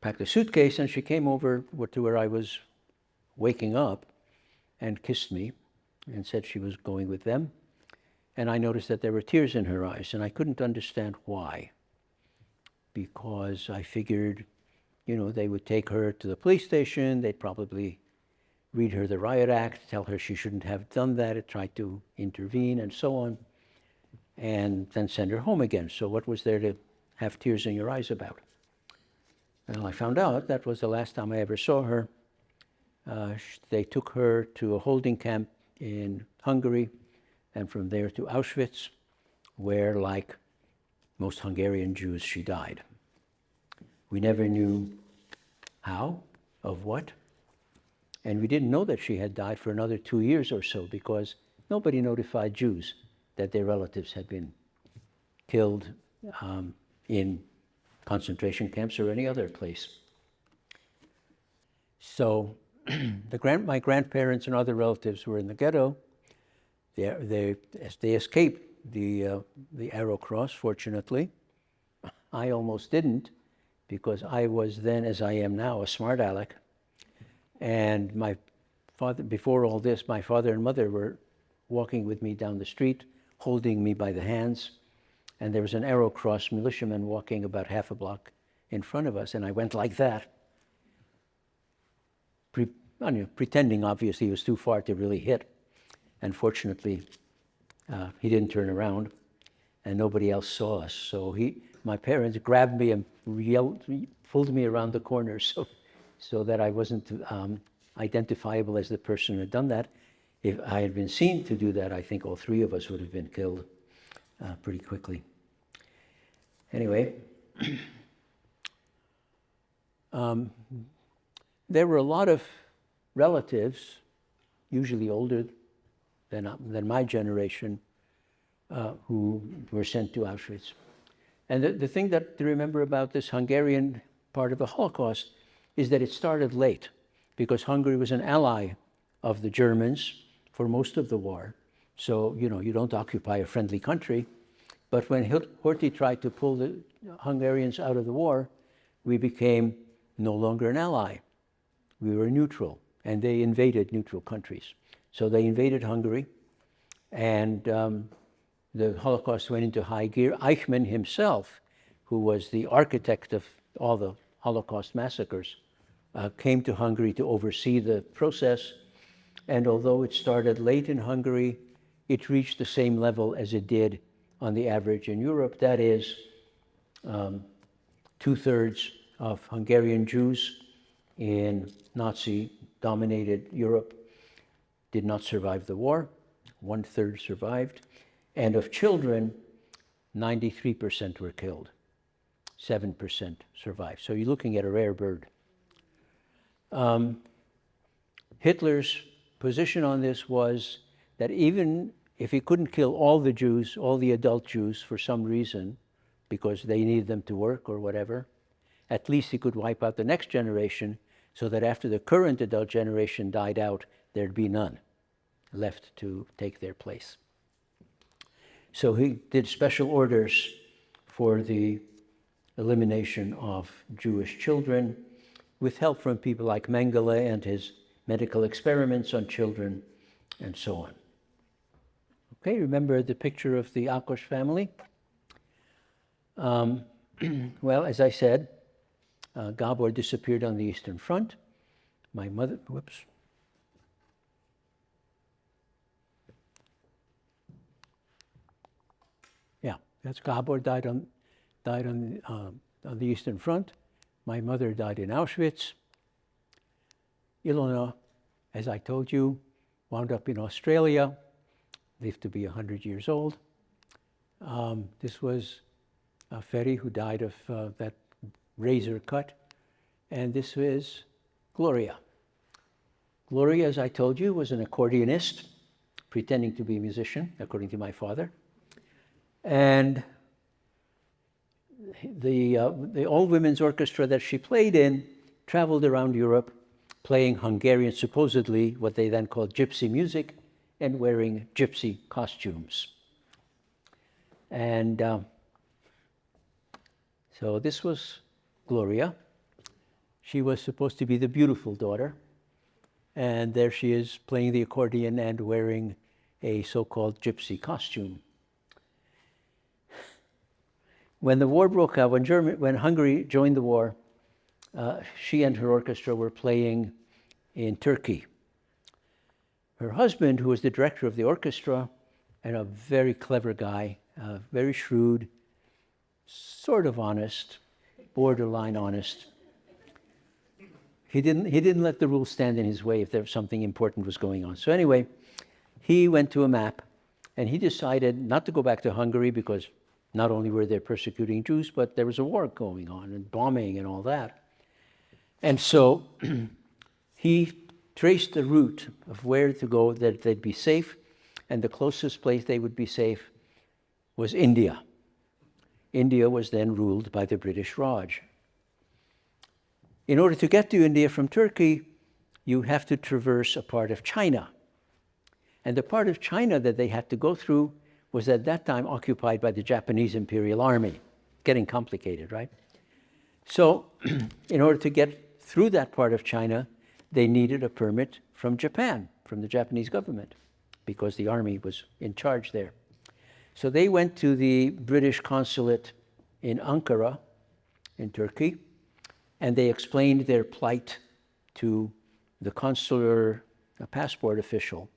packed a suitcase, and she came over to where I was waking up and kissed me and said she was going with them. And I noticed that there were tears in her eyes, and I couldn't understand why. Because I figured, they would take her to the police station, they'd probably read her the riot act, tell her she shouldn't have done that, try to intervene and so on, and then send her home again. So what was there to have tears in your eyes about? Well, I found out that was the last time I ever saw her. They took her to a holding camp in Hungary, and from there to Auschwitz, where, like most Hungarian Jews, she died. We never knew how, of what, and we didn't know that she had died for another 2 years or so, because nobody notified Jews that their relatives had been killed in concentration camps or any other place. So my grandparents and other relatives were in the ghetto. They escaped the Arrow Cross, fortunately. I almost didn't, because I was then, as I am now, a smart aleck. And my father, before all this, my father and mother were walking with me down the street, holding me by the hands. And there was an Arrow Cross militiaman walking about half a block in front of us, and I went like that, pretending obviously it was too far to really hit. And fortunately, he didn't turn around, and nobody else saw us. So my parents grabbed me and pulled me around the corner so that I wasn't identifiable as the person who had done that. If I had been seen to do that, I think all three of us would have been killed pretty quickly. Anyway, there were a lot of relatives, usually older than my generation, who were sent to Auschwitz. And the thing to remember about this Hungarian part of the Holocaust is that it started late, because Hungary was an ally of the Germans for most of the war. So, you don't occupy a friendly country. But when Horthy tried to pull the Hungarians out of the war, we became no longer an ally. We were neutral, and they invaded neutral countries. So they invaded Hungary, and the Holocaust went into high gear. Eichmann himself, who was the architect of all the Holocaust massacres, came to Hungary to oversee the process. And although it started late in Hungary, it reached the same level as it did on the average in Europe. That is, 2/3 of Hungarian Jews in Nazi-dominated Europe did not survive the war. 1/3 survived. And of children, 93% were killed. 7% survived. So you're looking at a rare bird. Hitler's position on this was that even if he couldn't kill all the Jews, all the adult Jews, for some reason, because they needed them to work or whatever, at least he could wipe out the next generation so that after the current adult generation died out, there'd be none left to take their place. So he did special orders for the elimination of Jewish children, with help from people like Mengele and his medical experiments on children, and so on. Okay, remember the picture of the Akos family? Well, as I said, Gabor disappeared on the Eastern Front. My mother, whoops. Yeah, that's Gabor died on the Eastern Front. My mother died in Auschwitz. Ilona, as I told you, wound up in Australia, lived to be 100 years old. This was Ferry, who died of that razor cut. And this is Gloria. Gloria, as I told you, was an accordionist, pretending to be a musician, according to my father. And the all-women's orchestra that she played in traveled around Europe, playing Hungarian, supposedly what they then called gypsy music, and wearing gypsy costumes. And so this was Gloria. She was supposed to be the beautiful daughter, and there she is playing the accordion and wearing a so-called gypsy costume. When the war broke out, when Hungary joined the war, she and her orchestra were playing in Turkey. Her husband, who was the director of the orchestra, and a very clever guy, very shrewd, sort of honest, borderline honest. He didn't let the rules stand in his way if there was something important was going on. So anyway, he went to a map, and he decided not to go back to Hungary because not only were they persecuting Jews, but there was a war going on and bombing and all that. And so he traced the route of where to go that they'd be safe, and the closest place they would be safe was India. India was then ruled by the British Raj. In order to get to India from Turkey, you have to traverse a part of China. And the part of China that they had to go through was at that time occupied by the Japanese Imperial Army. Getting complicated, right? So in order to get through that part of China, they needed a permit from Japan, from the Japanese government, because the army was in charge there. So they went to the British consulate in Ankara, in Turkey, and they explained their plight to the consular passport official.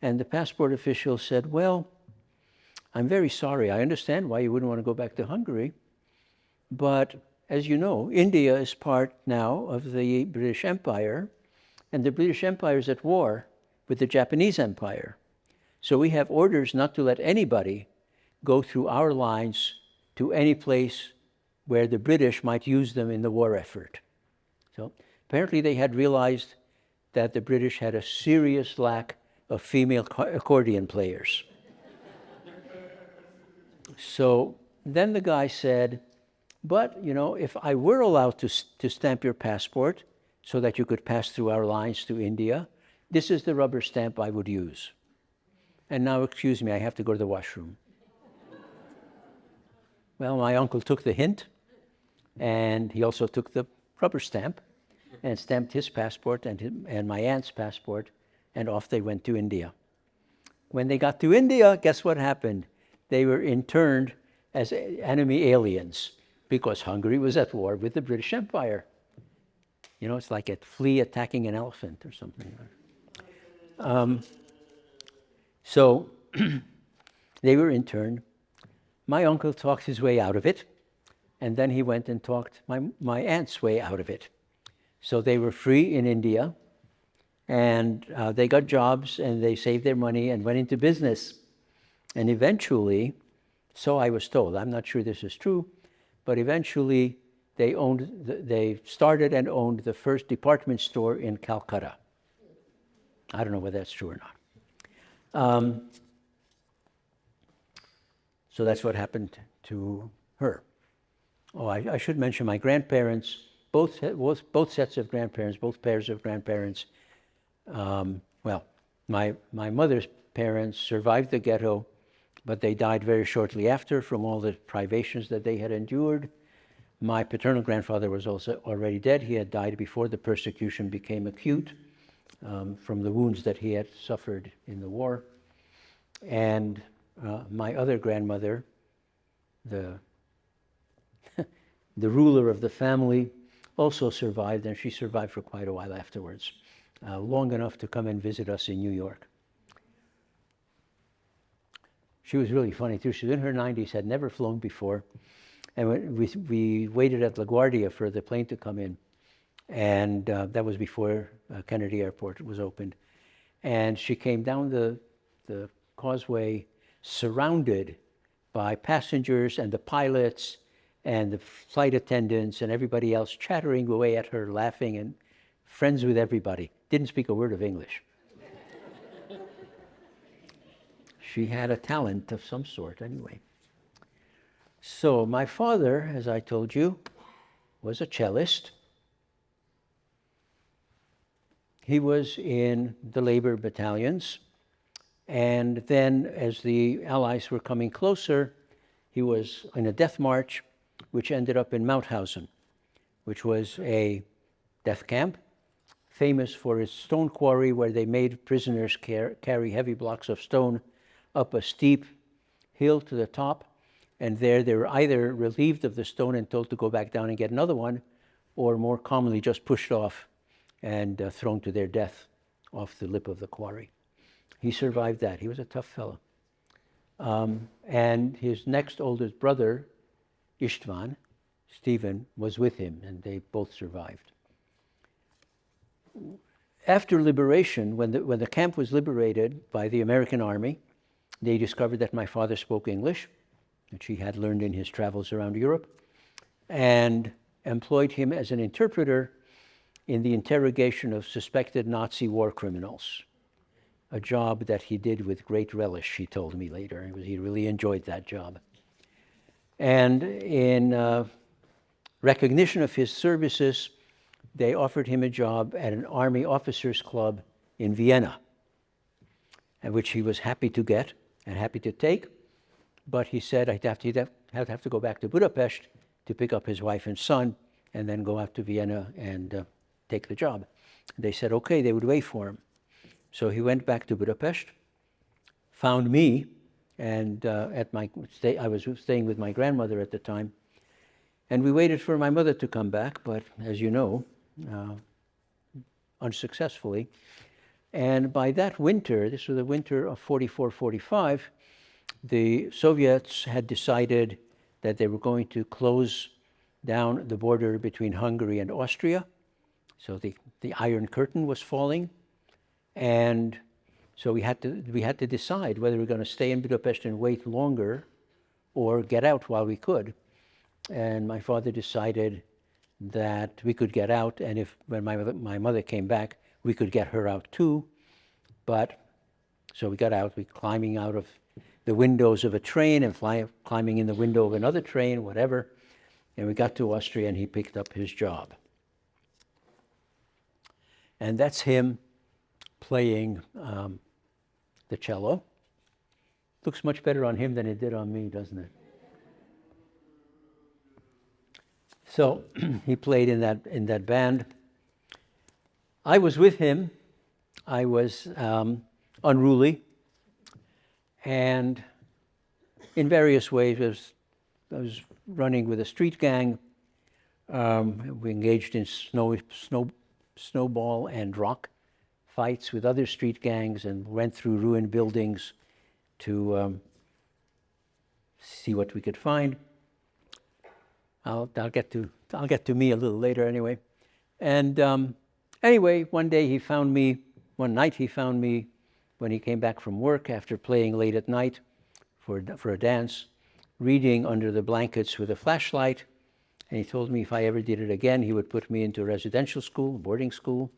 And the passport official said, well, I'm very sorry. I understand why you wouldn't want to go back to Hungary, but as you know, India is part now of the British Empire, and the British Empire is at war with the Japanese Empire. So we have orders not to let anybody go through our lines to any place where the British might use them in the war effort. So apparently they had realized that the British had a serious lack of female accordion players. So then the guy said, but, if I were allowed to stamp your passport so that you could pass through our lines to India, this is the rubber stamp I would use. And now, excuse me, I have to go to the washroom. Well, my uncle took the hint, and he also took the rubber stamp and stamped his passport and my aunt's passport, and off they went to India. When they got to India, guess what happened? They were interned as enemy aliens because Hungary was at war with the British Empire. You know, it's like a flea attacking an elephant or something. So they were interned. My uncle talked his way out of it, and then he went and talked my aunt's way out of it. So they were free in India, and they got jobs, and they saved their money and went into business. And eventually, so I was told, I'm not sure this is true, but eventually they started and owned the first department store in Calcutta. I don't know whether that's true or not. So that's what happened to her. Oh, I should mention my grandparents, both sets of grandparents, both pairs of grandparents. Well, my mother's parents survived the ghetto, but they died very shortly after from all the privations that they had endured. My paternal grandfather was also already dead. He had died before the persecution became acute from the wounds that he had suffered in the war. And my other grandmother, the ruler of the family, also survived, and she survived for quite a while afterwards, long enough to come and visit us in New York. She was really funny too. She was in her 90s, had never flown before, and we waited at LaGuardia for the plane to come in, and that was before Kennedy Airport was opened. And she came down the causeway surrounded by passengers and the pilots and the flight attendants and everybody else chattering away at her, laughing, and friends with everybody. Didn't speak a word of English. She had a talent of some sort anyway. So my father, as I told you, was a cellist. He was in the labor battalions. And then as the Allies were coming closer, he was in a death march, which ended up in Mauthausen, which was a death camp, famous for its stone quarry where they made prisoners carry heavy blocks of stone up a steep hill to the top. And there they were either relieved of the stone and told to go back down and get another one, or more commonly just pushed off and thrown to their death off the lip of the quarry. He survived that. He was a tough fellow. And his next oldest brother, Istvan, Stephen, was with him, and they both survived. After liberation, when the camp was liberated by the American Army, they discovered that my father spoke English, which he had learned in his travels around Europe, and employed him as an interpreter in the interrogation of suspected Nazi war criminals, a job that he did with great relish, he told me later. He really enjoyed that job. And in recognition of his services, they offered him a job at an Army Officers Club in Vienna, and which he was happy to get and happy to take. But he said I'd have to go back to Budapest to pick up his wife and son, and then go out to Vienna and take the job. They said, okay, they would wait for him. So he went back to Budapest, found me, and I was staying with my grandmother at the time, and we waited for my mother to come back, but as you know, unsuccessfully. And by that winter, this was the winter of 44-45, the Soviets had decided that they were going to close down the border between Hungary and Austria. So the Iron Curtain was falling. And so we had to decide whether we were going to stay in Budapest and wait longer or get out while we could. And my father decided that we could get out, and when my mother came back, we could get her out too. But so we got out, we climbing out of the windows of a train and climbing in the window of another train, whatever. And we got to Austria, and he picked up his job. And that's him playing the cello. Looks much better on him than it did on me, doesn't it? So he played in that band. I was with him. I was unruly, and in various ways, I was running with a street gang. We engaged in snowball and rock fights with other street gangs, and went through ruined buildings to see what we could find. I'll get to me a little later anyway. And anyway, one night he found me when he came back from work after playing late at night for a dance, reading under the blankets with a flashlight. And he told me if I ever did it again, he would put me into a residential school, boarding school.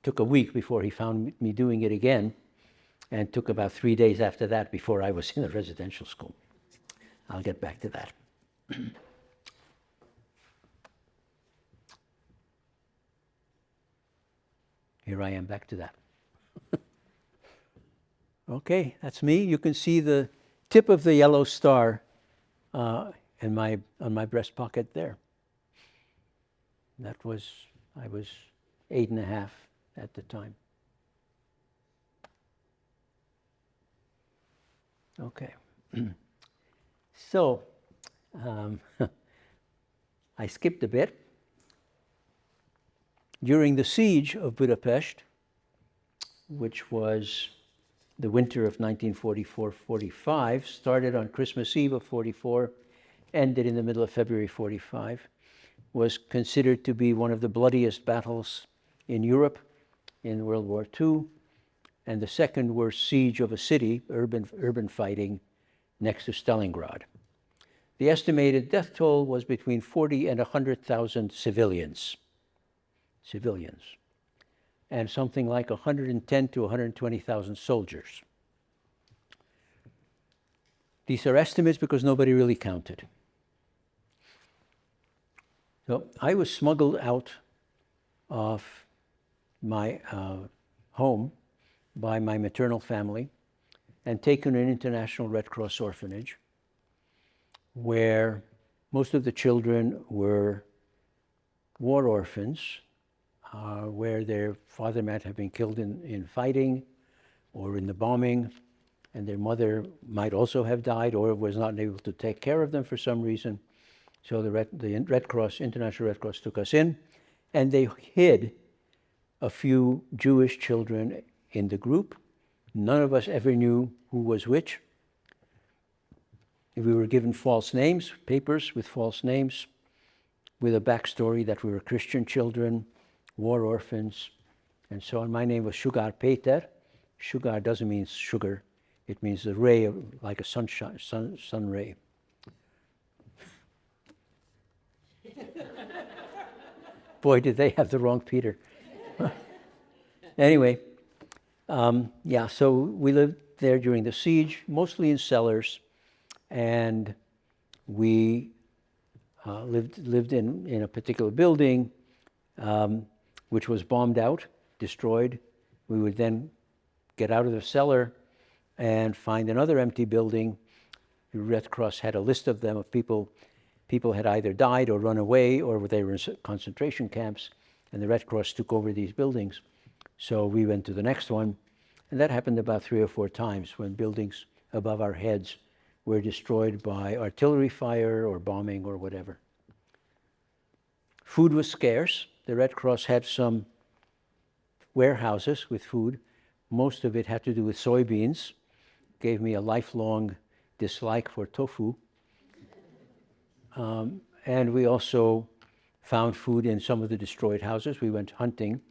Took a week before he found me doing it again, and took about 3 days after that before I was in a residential school. I'll get back to that. Here I am, back to that. Okay, that's me. You can see the tip of the yellow star on my breast pocket there. I was 8.5 at the time. Okay. So, I skipped a bit. During the siege of Budapest, which was the winter of 1944-45, started on Christmas Eve of 44, ended in the middle of February 45, was considered to be one of the bloodiest battles in Europe in World War II, and the second worst siege of a city, urban fighting, next to Stalingrad. The estimated death toll was between 40 and 100,000 civilians, and something like 110 to 120,000 soldiers. These are estimates because nobody really counted. So I was smuggled out of my home by my maternal family and taken to an International Red Cross orphanage, where most of the children were war orphans, where their father might have been killed in fighting or in the bombing, and their mother might also have died or was not able to take care of them for some reason. So the Red Cross, International Red Cross, took us in, and they hid a few Jewish children in the group. None of us ever knew who was which. We were given false names, papers with false names, with a backstory that we were Christian children, war orphans, and so on. My name was Sugar Peter. Sugar doesn't mean sugar. It means a ray, like a sun ray. Boy, did they have the wrong Peter. Anyway, so we lived there during the siege, mostly in cellars, and we lived in a particular building, which was bombed out, destroyed. We would then get out of the cellar and find another empty building. The Red Cross had a list of them, of people had either died or run away, or they were in concentration camps, and the Red Cross took over these buildings. So we went to the next one, and that happened about 3 or 4 times when buildings above our heads were destroyed by artillery fire or bombing or whatever. Food was scarce. The Red Cross had some warehouses with food. Most of it had to do with soybeans. Gave me a lifelong dislike for tofu. And we also found food in some of the destroyed houses. We went hunting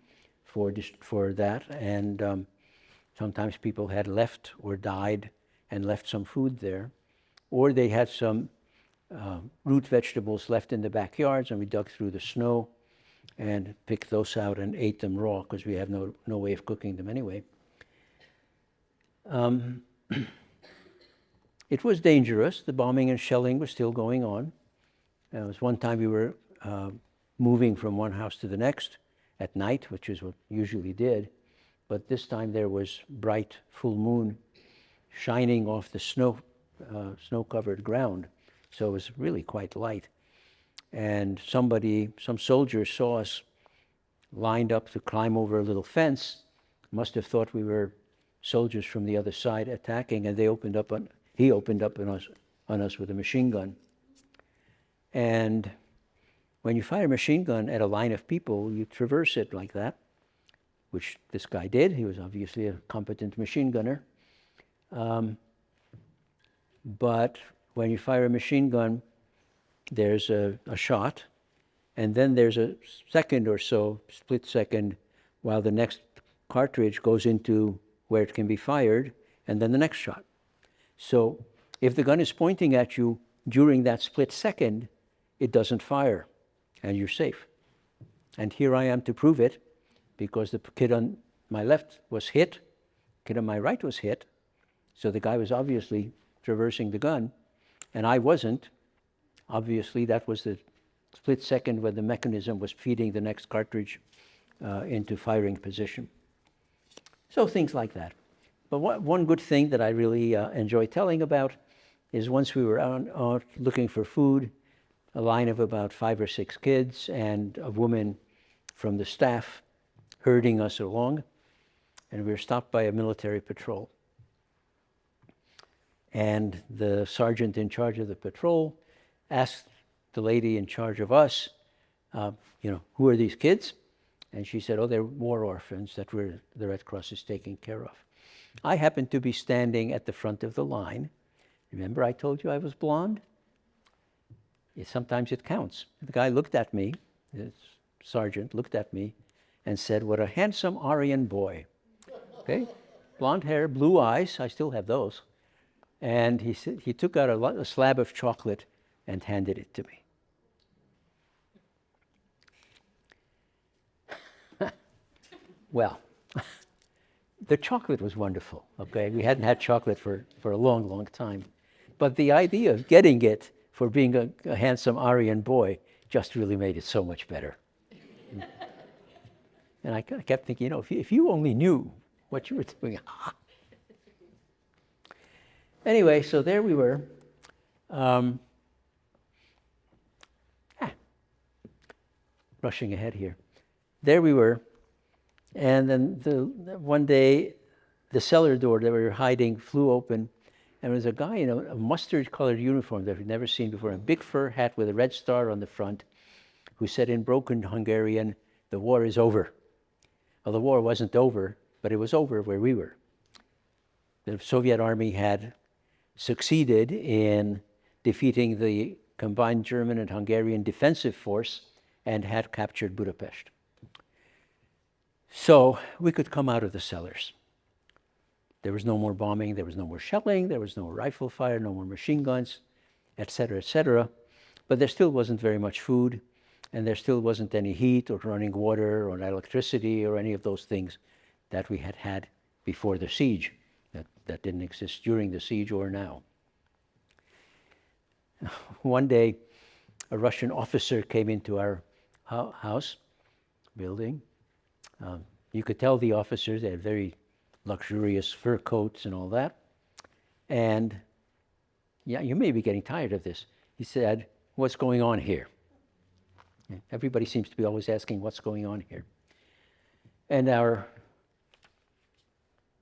for that, and sometimes people had left or died and left some food there. Or they had some root vegetables left in the backyards, and we dug through the snow and picked those out and ate them raw, because we have no way of cooking them anyway. It was dangerous. The bombing and shelling was still going on. There was one time we were moving from one house to the next at night, which is what we usually did, but this time there was bright full moon shining off the snow-covered ground, so it was really quite light. And some soldiers saw us lined up to climb over a little fence, must have thought we were soldiers from the other side attacking, and he opened up on us with a machine gun. And when you fire a machine gun at a line of people, you traverse it like that, which this guy did. He was obviously a competent machine gunner. But when you fire a machine gun, there's a shot, and then there's a second or so, split second, while the next cartridge goes into where it can be fired, and then the next shot. So if the gun is pointing at you during that split second, it doesn't fire, and you're safe. And here I am to prove it, because the kid on my left was hit, the kid on my right was hit, so the guy was obviously traversing the gun, and I wasn't. Obviously, that was the split second when the mechanism was feeding the next cartridge into firing position. So things like that. But one good thing that I really enjoy telling about is once we were out looking for food, a line of about 5 or 6 kids and a woman from the staff herding us along, and we were stopped by a military patrol. And the sergeant in charge of the patrol asked the lady in charge of us, who are these kids? And she said, oh, they're war orphans that the Red Cross is taking care of. I happened to be standing at the front of the line. Remember I told you I was blonde? Sometimes it counts. The guy looked at me, the sergeant looked at me and said, what a handsome Aryan boy. Okay, blonde hair, blue eyes, I still have those. And he took out a slab of chocolate and handed it to me. Well, the chocolate was wonderful, okay? We hadn't had chocolate for a long, long time. But the idea of getting it for being a handsome Aryan boy just really made it so much better. And I kept thinking, if you only knew what you were doing. Anyway, so there we were. Rushing ahead here. There we were. And then one day, the cellar door that we were hiding flew open, and there was a guy in a mustard-colored uniform that we'd never seen before, a big fur hat with a red star on the front, who said in broken Hungarian, the war is over. Well, the war wasn't over, but it was over where we were. The Soviet army had succeeded in defeating the combined German and Hungarian defensive force and had captured Budapest. So we could come out of the cellars. There was no more bombing, there was no more shelling, there was no rifle fire, no more machine guns, etc., etc. But there still wasn't very much food, and there still wasn't any heat or running water or electricity or any of those things that we had had before the siege, that didn't exist during the siege or now. One day, a Russian officer came into our house, building. You could tell the officers, they had very luxurious fur coats and all that. And yeah, you may be getting tired of this. He said, what's going on here? Everybody seems to be always asking what's going on here. And our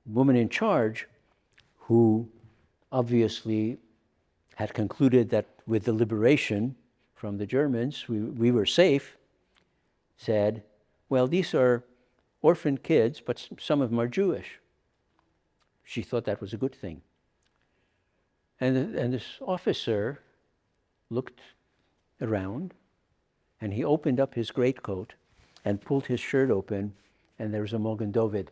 woman in charge, who obviously had concluded that with the liberation from the Germans, we were safe, said, well, these are orphan kids, but some of them are Jewish. She thought that was a good thing. And this officer looked around, and he opened up his greatcoat and pulled his shirt open, and there was a Mogen David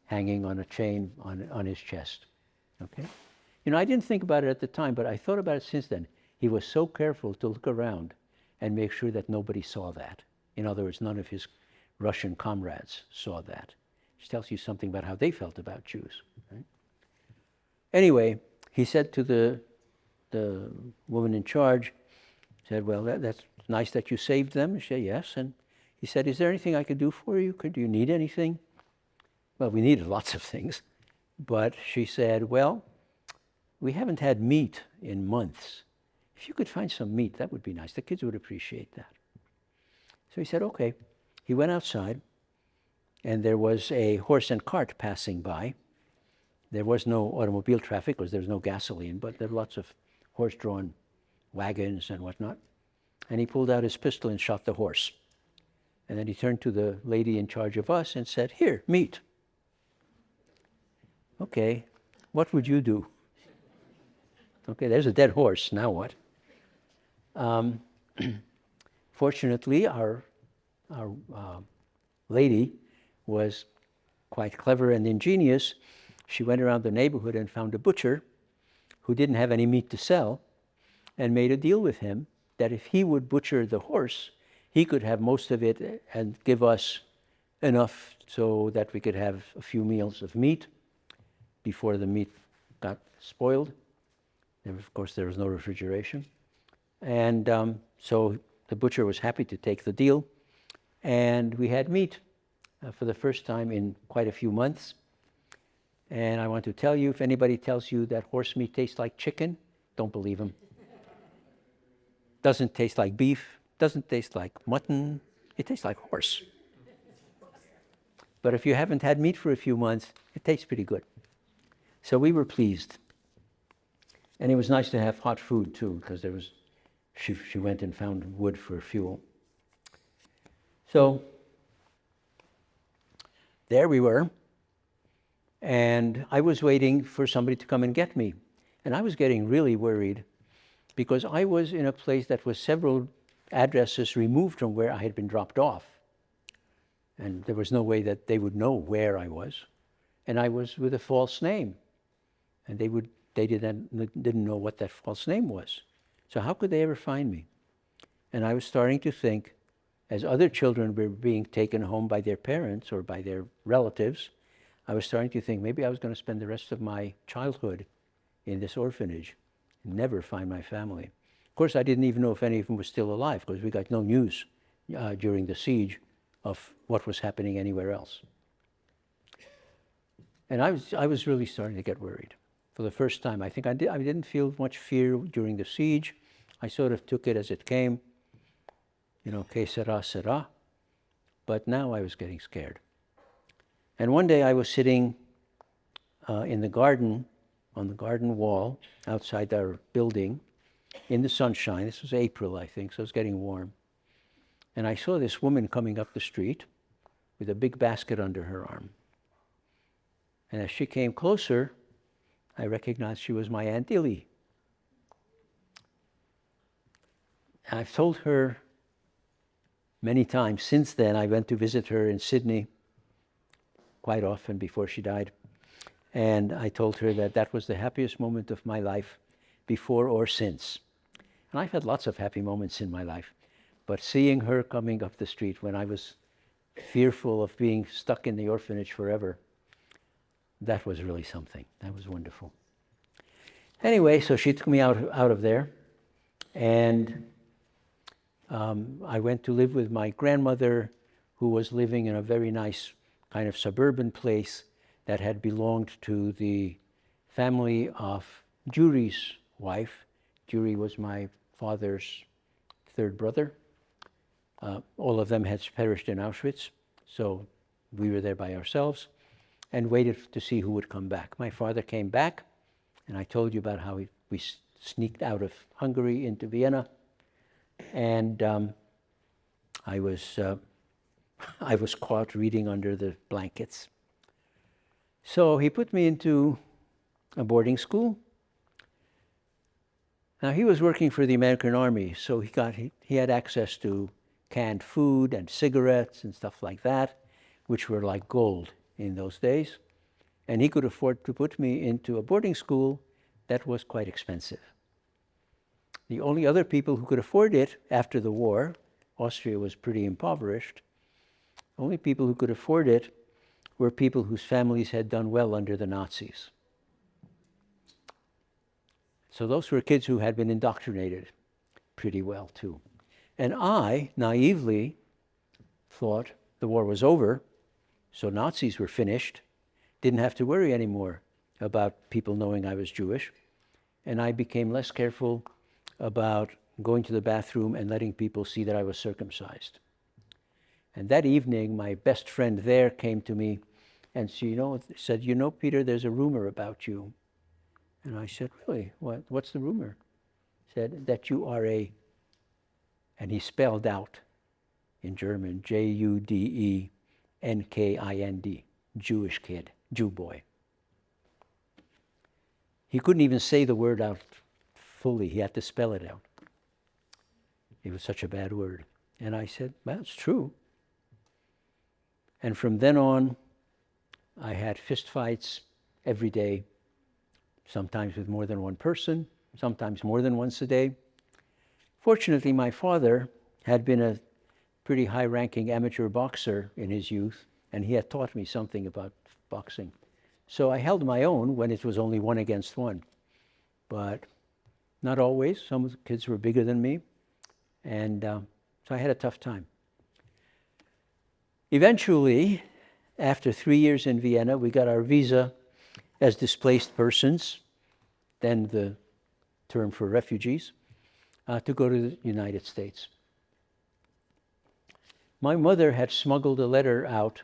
hanging on a chain on his chest. Okay? I didn't think about it at the time, but I thought about it since then. He was so careful to look around and make sure that nobody saw that. In other words, none of his Russian comrades saw that. Which tells you something about how they felt about Jews. Right? Anyway, he said to the woman in charge, said, well, that's nice that you saved them. She said, yes. And he said, is there anything I could do for you? Do you need anything? Well, we needed lots of things. But she said, well, we haven't had meat in months. If you could find some meat, that would be nice. The kids would appreciate that. So he said, okay. He went outside, and there was a horse and cart passing by. There was no automobile traffic because there was no gasoline, but there were lots of horse-drawn wagons and whatnot. And he pulled out his pistol and shot the horse. And then he turned to the lady in charge of us and said, here, meat. Okay, what would you do? Okay, there's a dead horse, now what? Fortunately, our lady was quite clever and ingenious. She went around the neighborhood and found a butcher who didn't have any meat to sell and made a deal with him that if he would butcher the horse, he could have most of it and give us enough so that we could have a few meals of meat before the meat got spoiled. And of course, there was no refrigeration. And so the butcher was happy to take the deal. And we had meat for the first time in quite a few months. And I want to tell you, if anybody tells you that horse meat tastes like chicken, don't believe them. Doesn't taste like beef, doesn't taste like mutton, it tastes like horse. But if you haven't had meat for a few months, it tastes pretty good. So we were pleased. And it was nice to have hot food too, because she went and found wood for fuel. So there we were, and I was waiting for somebody to come and get me. And I was getting really worried because I was in a place that was several addresses removed from where I had been dropped off. And there was no way that they would know where I was. And I was with a false name. And they didn't know what that false name was. So how could they ever find me? And I was starting to think, as other children were being taken home by their parents or by their relatives, I was starting to think maybe I was going to spend the rest of my childhood in this orphanage and never find my family. Of course, I didn't even know if any of them were still alive because we got no news during the siege of what was happening anywhere else. And I was really starting to get worried. For the first time, I think I didn't feel much fear during the siege. I sort of took it as it came. You know, que sera, sera. But now I was getting scared. And one day I was sitting in the garden, on the garden wall, outside our building, in the sunshine. This was April, I think, so it was getting warm. And I saw this woman coming up the street with a big basket under her arm. And as she came closer, I recognized she was my Aunt Illy. I've told her many times since then. I went to visit her in Sydney quite often before she died. And I told her that that was the happiest moment of my life, before or since. And I've had lots of happy moments in my life. But seeing her coming up the street when I was fearful of being stuck in the orphanage forever, that was really something. That was wonderful. Anyway, so she took me out of there. And I went to live with my grandmother, who was living in a very nice kind of suburban place that had belonged to the family of Jury's wife. Jury was my father's third brother. All of them had perished in Auschwitz, so we were there by ourselves and waited to see who would come back. My father came back, and I told you about how we sneaked out of Hungary into Vienna, and I was caught reading under the blankets. So he put me into a boarding school. Now he was working for the American Army, so he had access to canned food and cigarettes and stuff like that, which were like gold in those days. And he could afford to put me into a boarding school that was quite expensive. The only other people who could afford it after the war, Austria was pretty impoverished, only people who could afford it were people whose families had done well under the Nazis. So those were kids who had been indoctrinated pretty well too. And I, naively, thought the war was over, so Nazis were finished, didn't have to worry anymore about people knowing I was Jewish, and I became less careful about going to the bathroom and letting people see that I was circumcised. And that evening, my best friend there came to me and said, Peter, there's a rumor about you. And I said, really? What's the rumor? He said, that you are and he spelled out in German, Judeenkind, Jewish kid, Jew boy. He couldn't even say the word out fully. He had to spell it out. It was such a bad word. And I said, well, it's true. And from then on, I had fistfights every day, sometimes with more than one person, sometimes more than once a day. Fortunately, my father had been a pretty high-ranking amateur boxer in his youth, and he had taught me something about boxing. So I held my own when it was only 1 against 1. But not always. Some of the kids were bigger than me, and so I had a tough time. Eventually, after 3 years in Vienna, we got our visa as displaced persons, then the term for refugees, to go to the United States. My mother had smuggled a letter out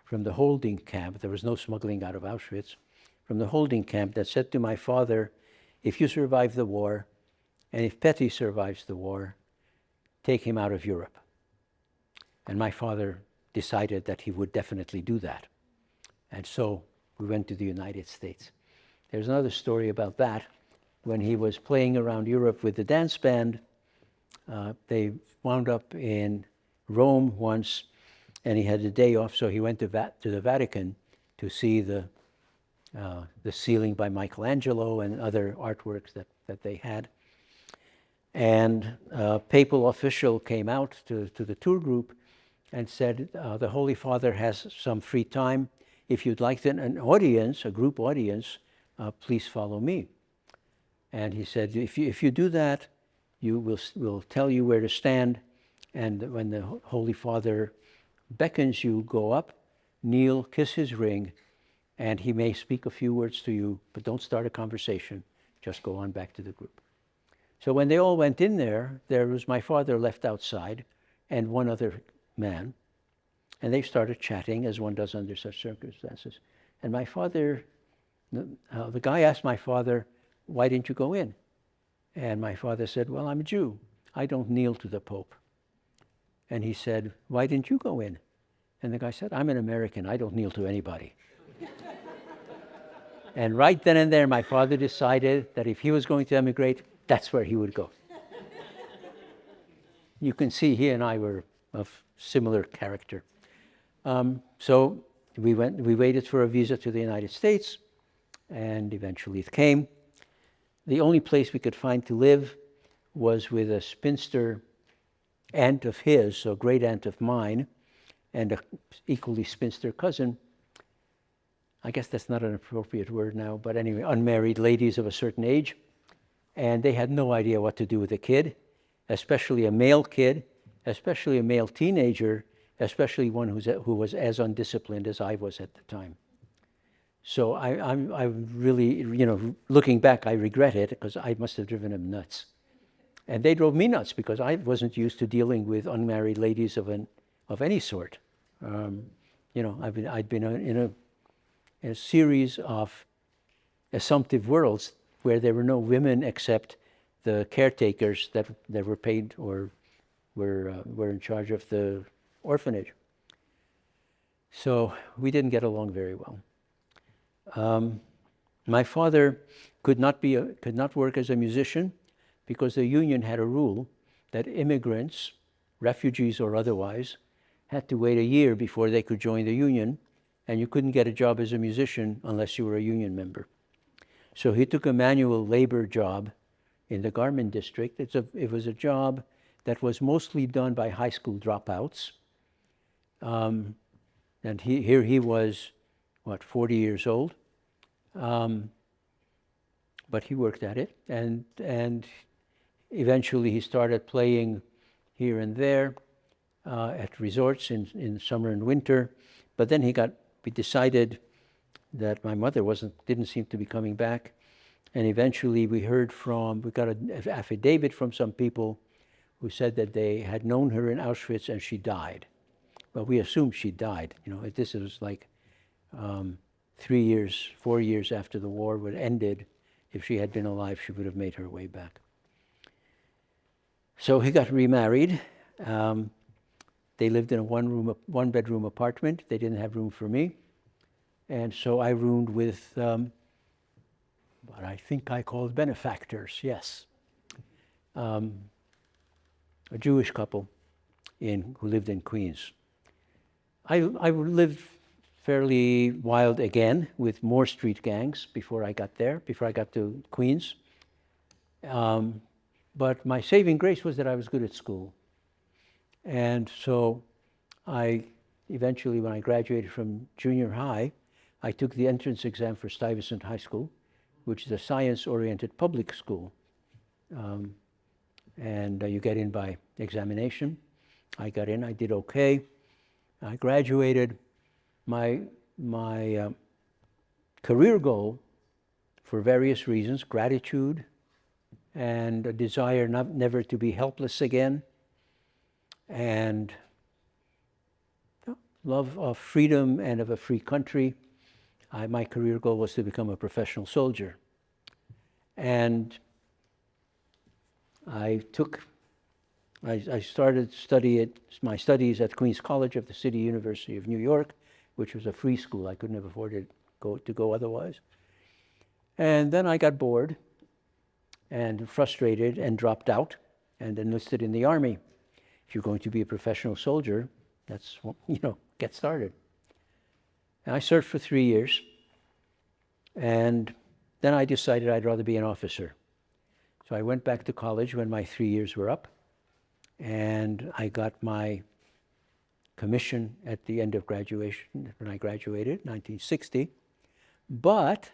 from the holding camp. There was no smuggling out of Auschwitz. From the holding camp that said to my father, if you survive the war, and if Petty survives the war, take him out of Europe. And my father decided that he would definitely do that. And so we went to the United States. There's another story about that. When he was playing around Europe with the dance band, they wound up in Rome once, and he had a day off, so he went to the Vatican to see the ceiling by Michelangelo and other artworks that they had. And a papal official came out to the tour group and said, the Holy Father has some free time. If you'd like an audience, a group audience, please follow me. And he said, if you do that, we'll tell you where to stand. And when the Holy Father beckons you, go up, kneel, kiss his ring, and he may speak a few words to you, but don't start a conversation. Just go on back to the group. So when they all went in there was my father left outside and one other man, and they started chatting as one does under such circumstances. And my father, the guy asked my father, why didn't you go in? And my father said, well, I'm a Jew. I don't kneel to the Pope. And he said, why didn't you go in? And the guy said, I'm an American. I don't kneel to anybody. And right then and there, my father decided that if he was going to emigrate, that's where he would go. You can see he and I were of similar character. So we waited for a visa to the United States, and eventually it came. The only place we could find to live was with a spinster aunt of his, so great aunt of mine, and an equally spinster cousin. I guess that's not an appropriate word now, but anyway, unmarried ladies of a certain age. And they had no idea what to do with a kid, especially a male kid, especially a male teenager, especially one who was as undisciplined as I was at the time. So I really, looking back, I regret it because I must have driven them nuts. And they drove me nuts because I wasn't used to dealing with unmarried ladies of any sort. I'd been in a series of assumptive worlds where there were no women except the caretakers that were paid or were in charge of the orphanage. So we didn't get along very well. My father could not work as a musician because the union had a rule that immigrants, refugees or otherwise, had to wait a year before they could join the union, and you couldn't get a job as a musician unless you were a union member. So he took a manual labor job in the garment district. It was a job that was mostly done by high school dropouts. And here he was, 40 years old. But he worked at it, and eventually he started playing here and there at resorts in summer and winter. But then we decided that my mother didn't seem to be coming back. And eventually we got an affidavit from some people who said that they had known her in Auschwitz and she died. Well, we assumed she died. This was like 3 years, 4 years after the war would ended. If she had been alive, she would have made her way back. So he got remarried. They lived in a one-bedroom apartment. They didn't have room for me. And so I roomed with what I think I called benefactors, yes. A Jewish couple who lived in Queens. I lived fairly wild again with more street gangs before I got to Queens. But my saving grace was that I was good at school. And so eventually, when I graduated from junior high, I took the entrance exam for Stuyvesant High School, which is a science-oriented public school. And you get in by examination. I got in, I did okay. I graduated. My career goal, for various reasons, gratitude and a desire never to be helpless again, and love of freedom and of a free country, my career goal was to become a professional soldier. And I started my studies at Queens College of the City University of New York, which was a free school. I couldn't have afforded to go otherwise. And then I got bored and frustrated and dropped out and enlisted in the Army. If you're going to be a professional soldier, that's, get started. And I served for 3 years. And then I decided I'd rather be an officer. So I went back to college when my 3 years were up. And I got my commission at the end of graduation, when I graduated, 1960. But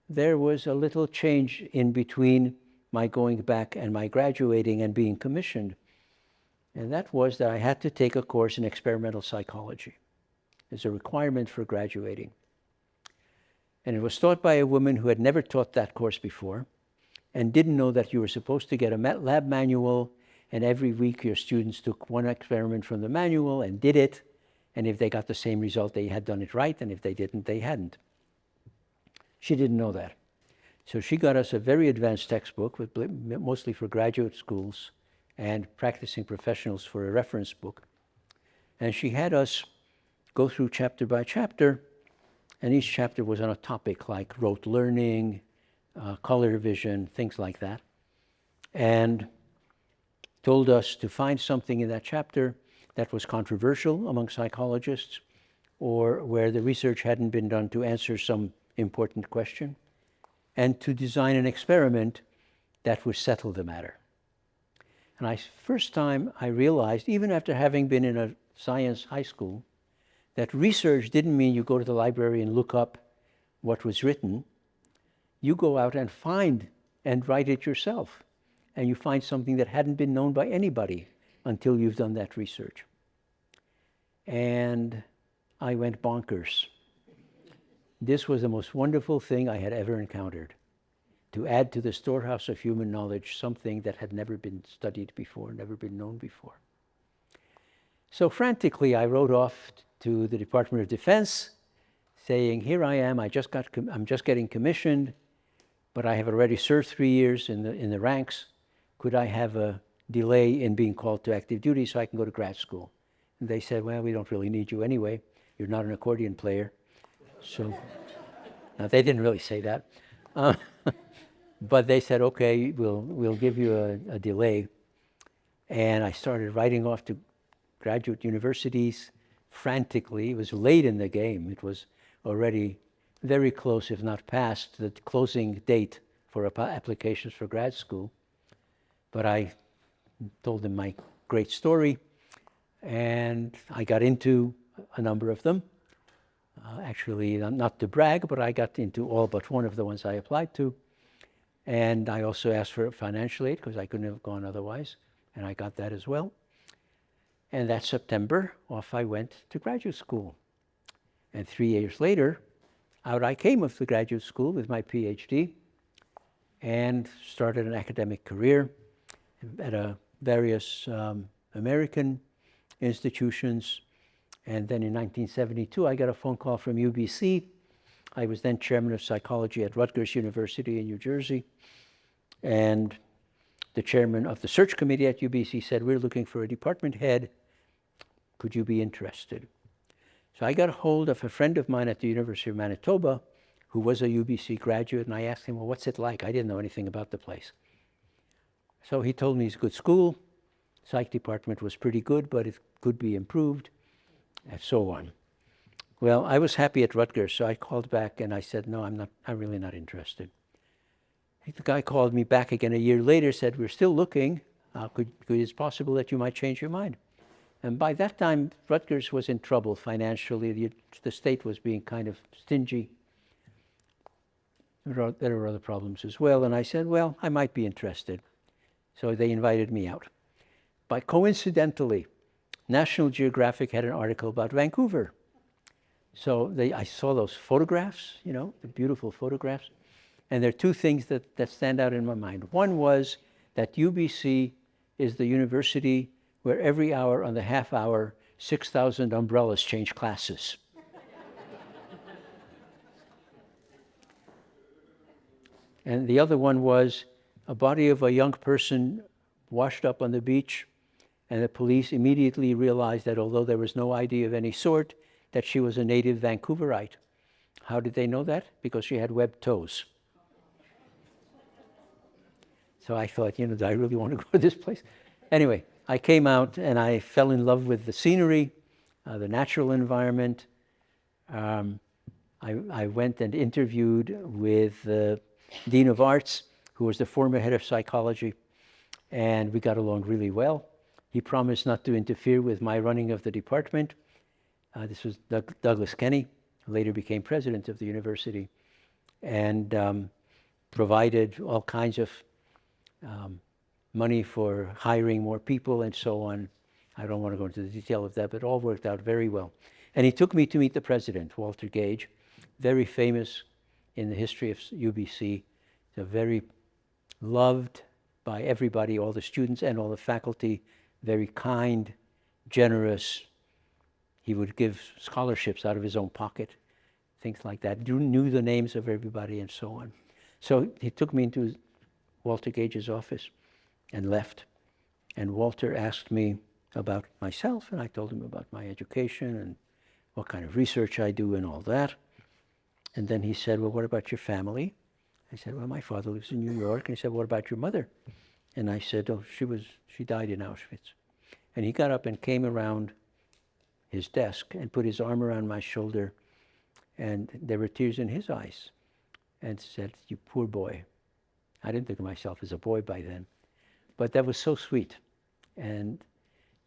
there was a little change in between my going back and my graduating and being commissioned. And that was that I had to take a course in experimental psychology as a requirement for graduating. And it was taught by a woman who had never taught that course before and didn't know that you were supposed to get a lab manual, and every week your students took one experiment from the manual and did it, and if they got the same result, they had done it right, and if they didn't, they hadn't. She didn't know that. So she got us a very advanced textbook, mostly for graduate schools and practicing professionals, for a reference book. And she had us go through chapter by chapter, and each chapter was on a topic like rote learning, color vision, things like that. And told us to find something in that chapter that was controversial among psychologists, or where the research hadn't been done to answer some important question, and to design an experiment that would settle the matter. And first time I realized, even after having been in a science high school, that research didn't mean you go to the library and look up what was written. You go out and find and write it yourself. And you find something that hadn't been known by anybody until you've done that research. And I went bonkers. This was the most wonderful thing I had ever encountered, to add to the storehouse of human knowledge something that had never been studied before, never been known before. So frantically, I wrote off to the Department of Defense saying, here I am, I'm just getting commissioned, but I have already served 3 years in the ranks. Could I have a delay in being called to active duty so I can go to grad school? And they said, well, we don't really need you anyway. You're not an accordion player. So, now they didn't really say that. But they said, okay, we'll give you a delay. And I started writing off to graduate universities frantically. It was late in the game. It was already very close, if not past, the closing date for applications for grad school. But I told them my great story, and I got into a number of them. Actually, not to brag, but I got into all but one of the ones I applied to. And I also asked for financial aid because I couldn't have gone otherwise, and I got that as well. And that September, off I went to graduate school. And 3 years later, out I came of the graduate school with my PhD and started an academic career at various American institutions. And then in 1972, I got a phone call from UBC. I was then chairman of psychology at Rutgers University in New Jersey. And the chairman of the search committee at UBC said, we're looking for a department head. Could you be interested? So I got a hold of a friend of mine at the University of Manitoba who was a UBC graduate, and I asked him, well, what's it like? I didn't know anything about the place. So he told me it's a good school. Psych department was pretty good, but it could be improved, and so on. Well, I was happy at Rutgers, so I called back and I said, no, I'm really not interested. The guy called me back again a year later, said, we're still looking. It's possible that you might change your mind. And by that time, Rutgers was in trouble financially. The state was being kind of stingy. There were other problems as well. And I said, well, I might be interested. So they invited me out. But coincidentally, National Geographic had an article about Vancouver. So I saw those photographs, the beautiful photographs. And there are two things that stand out in my mind. One was that UBC is the university where every hour on the half hour, 6,000 umbrellas change classes. And the other one was a body of a young person washed up on the beach, and the police immediately realized that although there was no ID of any sort, that she was a native Vancouverite. How did they know that? Because she had webbed toes. So I thought, do I really want to go to this place? Anyway, I came out and I fell in love with the scenery, the natural environment. I went and interviewed with the Dean of Arts, who was the former head of psychology, and we got along really well. He promised not to interfere with my running of the department. This was Douglas Kenny, who later became president of the university, and provided all kinds of money for hiring more people and so on. I don't want to go into the detail of that, but it all worked out very well. And he took me to meet the president, Walter Gage, very famous in the history of UBC. He's very loved by everybody, all the students and all the faculty, very kind, generous. He would give scholarships out of his own pocket, things like that. Knew the names of everybody and so on. So he took me into Walter Gage's office and left. And Walter asked me about myself, and I told him about my education and what kind of research I do and all that. And then he said, well, what about your family? I said, well, my father lives in New York. And he said, what about your mother? And I said, oh, she died in Auschwitz. And he got up and came around his desk and put his arm around my shoulder, and there were tears in his eyes, and said, you poor boy. I didn't think of myself as a boy by then, but that was so sweet. And,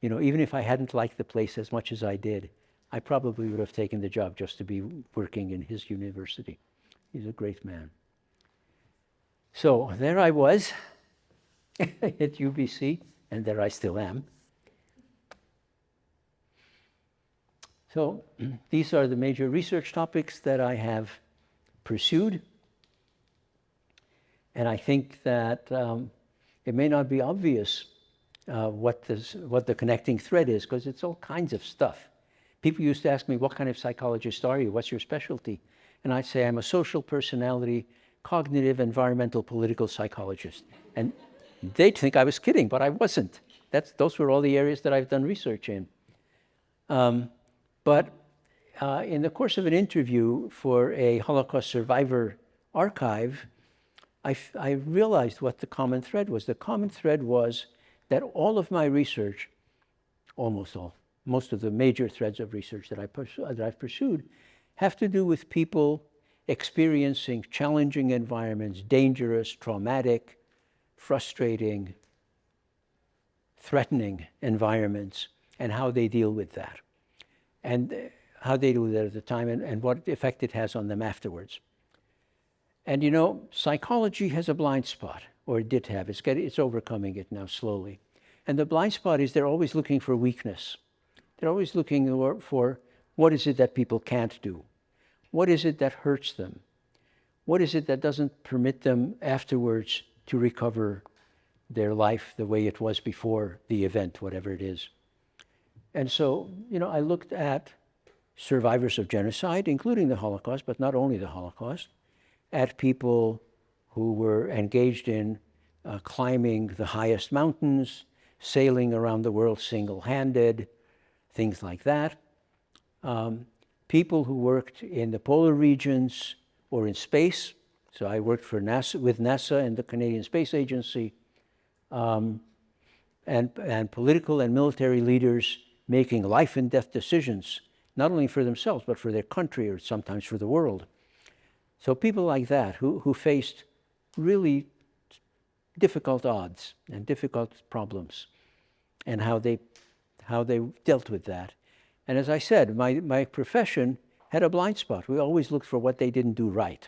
even if I hadn't liked the place as much as I did, I probably would have taken the job just to be working in his university. He's a great man. So there I was at UBC, and there I still am. So these are the major research topics that I have pursued. And I think that it may not be obvious what the connecting thread is, because it's all kinds of stuff. People used to ask me, what kind of psychologist are you? What's your specialty? And I'd say, I'm a social personality, cognitive, environmental, political psychologist. And they'd think I was kidding, but I wasn't. Those were all the areas that I've done research in. But in the course of an interview for a Holocaust survivor archive, I realized what the common thread was. The common thread was that all of my research, almost all, most of the major threads of research that I've pursued, have to do with people experiencing challenging environments, dangerous, traumatic, frustrating, threatening environments, and how they deal with that. And how they deal with it at the time, and what effect it has on them afterwards. And psychology has a blind spot, or it did have. It's overcoming it now slowly. And the blind spot is they're always looking for weakness. They're always looking for what is it that people can't do? What is it that hurts them? What is it that doesn't permit them afterwards to recover their life the way it was before the event, whatever it is? And so, I looked at survivors of genocide, including the Holocaust, but not only the Holocaust, at people who were engaged in climbing the highest mountains, sailing around the world single-handed, things like that. People who worked in the polar regions or in space. So I worked for NASA, with NASA and the Canadian Space Agency, and political and military leaders making life and death decisions, not only for themselves, but for their country or sometimes for the world. So people like that who faced really difficult odds and difficult problems, and how they dealt with that. And as I said, my profession had a blind spot. We always looked for what they didn't do right,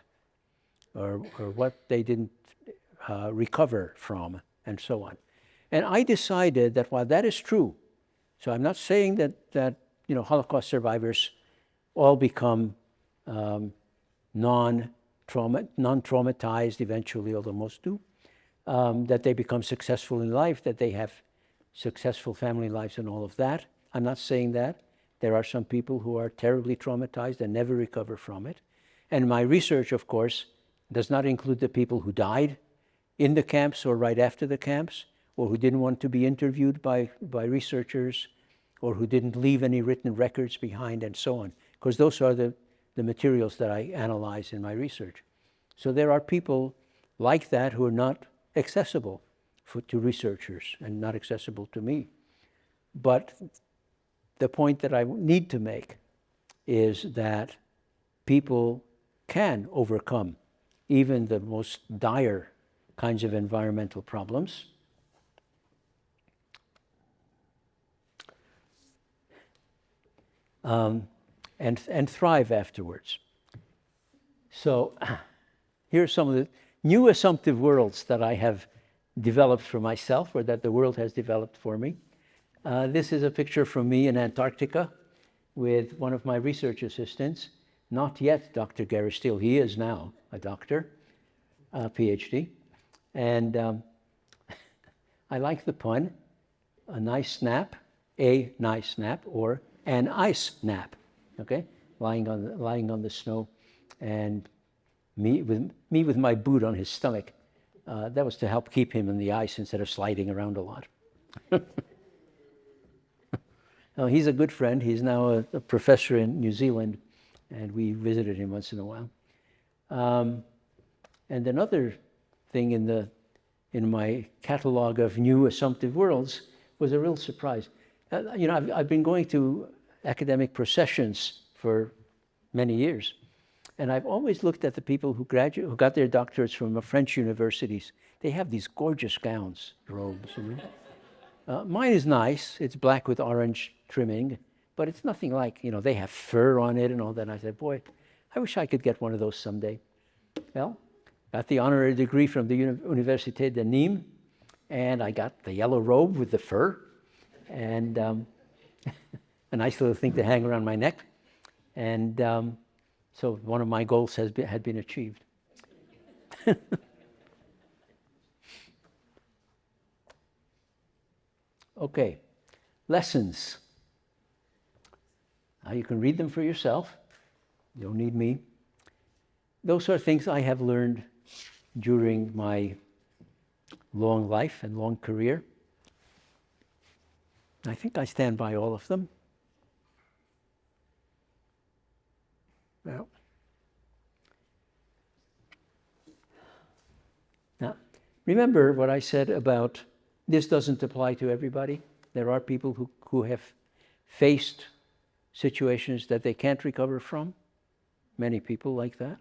or what they didn't recover from, and so on. And I decided that while that is true, so I'm not saying that Holocaust survivors all become non-traumatized eventually, although most do, that they become successful in life, that they have successful family lives and all of that. I'm not saying that. There are some people who are terribly traumatized and never recover from it. And my research, of course, does not include the people who died in the camps or right after the camps, or who didn't want to be interviewed by researchers, or who didn't leave any written records behind, and so on, because those are the materials that I analyze in my research. So there are people like that who are not accessible to researchers and not accessible to me. But the point that I need to make is that people can overcome even the most dire kinds of environmental problems. And thrive afterwards. So here are some of the new assumptive worlds that I have developed for myself, or that the world has developed for me. This is a picture from me in Antarctica with one of my research assistants, not yet Dr. Gary Steele. He is now a doctor, PhD. And I like the pun, a nice snap, or an ice nap, okay? Lying on the snow, and me with my boot on his stomach. That was to help keep him in the ice instead of sliding around a lot. He's a good friend. He's now a professor in New Zealand, and we visited him once in a while. And another thing in my catalog of new assumptive worlds was a real surprise. I've been going to academic processions for many years, and I've always looked at the people who got their doctorates from French universities. They have these gorgeous gowns, robes. Mine is nice. It's black with orange trimming, but it's nothing like, they have fur on it and all that. And I said, boy, I wish I could get one of those someday. Well, got the honorary degree from the Université de Nîmes, and I got the yellow robe with the fur, and a nice little thing to hang around my neck. And so one of my goals had been achieved. Okay, lessons. Now you can read them for yourself. You don't need me. Those are things I have learned during my long life and long career. I think I stand by all of them. Well, now, remember what I said about this doesn't apply to everybody. There are people who have faced situations that they can't recover from. Many people like that.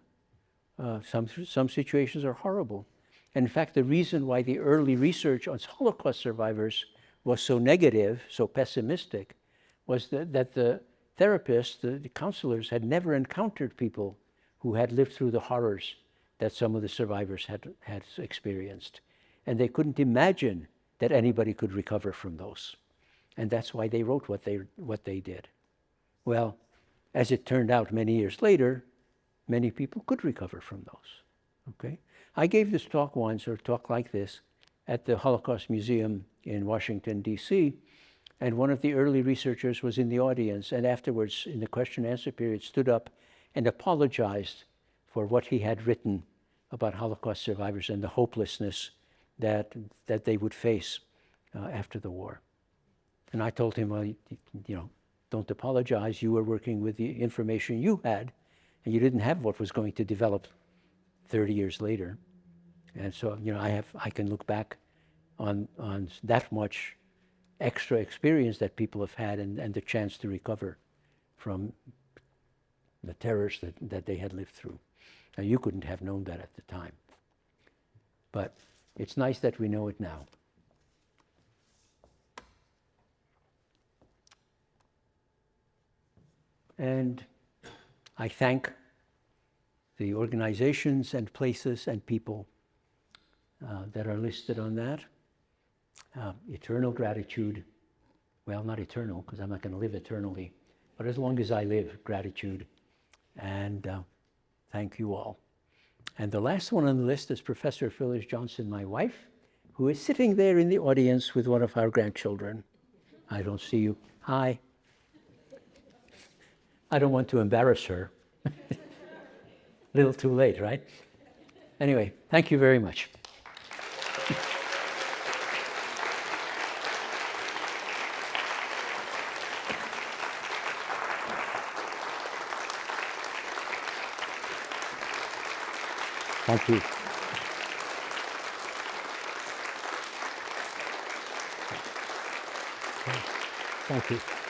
Some situations are horrible. And in fact, the reason why the early research on Holocaust survivors was so negative, so pessimistic, was that the therapists, the counselors, had never encountered people who had lived through the horrors that some of the survivors had experienced. And they couldn't imagine that anybody could recover from those. And that's why they wrote what they did. Well, as it turned out many years later, many people could recover from those. Okay? I gave this talk once, or a talk like this, at the Holocaust Museum in Washington, D.C., and one of the early researchers was in the audience, and afterwards, in the question and answer period, stood up and apologized for what he had written about Holocaust survivors and the hopelessness that they would face after the war. And I told him, well, don't apologize. You were working with the information you had, and you didn't have what was going to develop 30 years later. And so, I can look back on that much extra experience that people have had and the chance to recover from the terrors that they had lived through. Now, you couldn't have known that at the time. But it's nice that we know it now. And I thank the organizations and places and people that are listed on that. Eternal gratitude. Well, not eternal, because I'm not going to live eternally. But as long as I live, gratitude. And thank you all. And the last one on the list is Professor Phyllis Johnson, my wife, who is sitting there in the audience with one of our grandchildren. I don't see you. Hi. I don't want to embarrass her. A little too late, right? Anyway, thank you very much. Thank you. Thank you.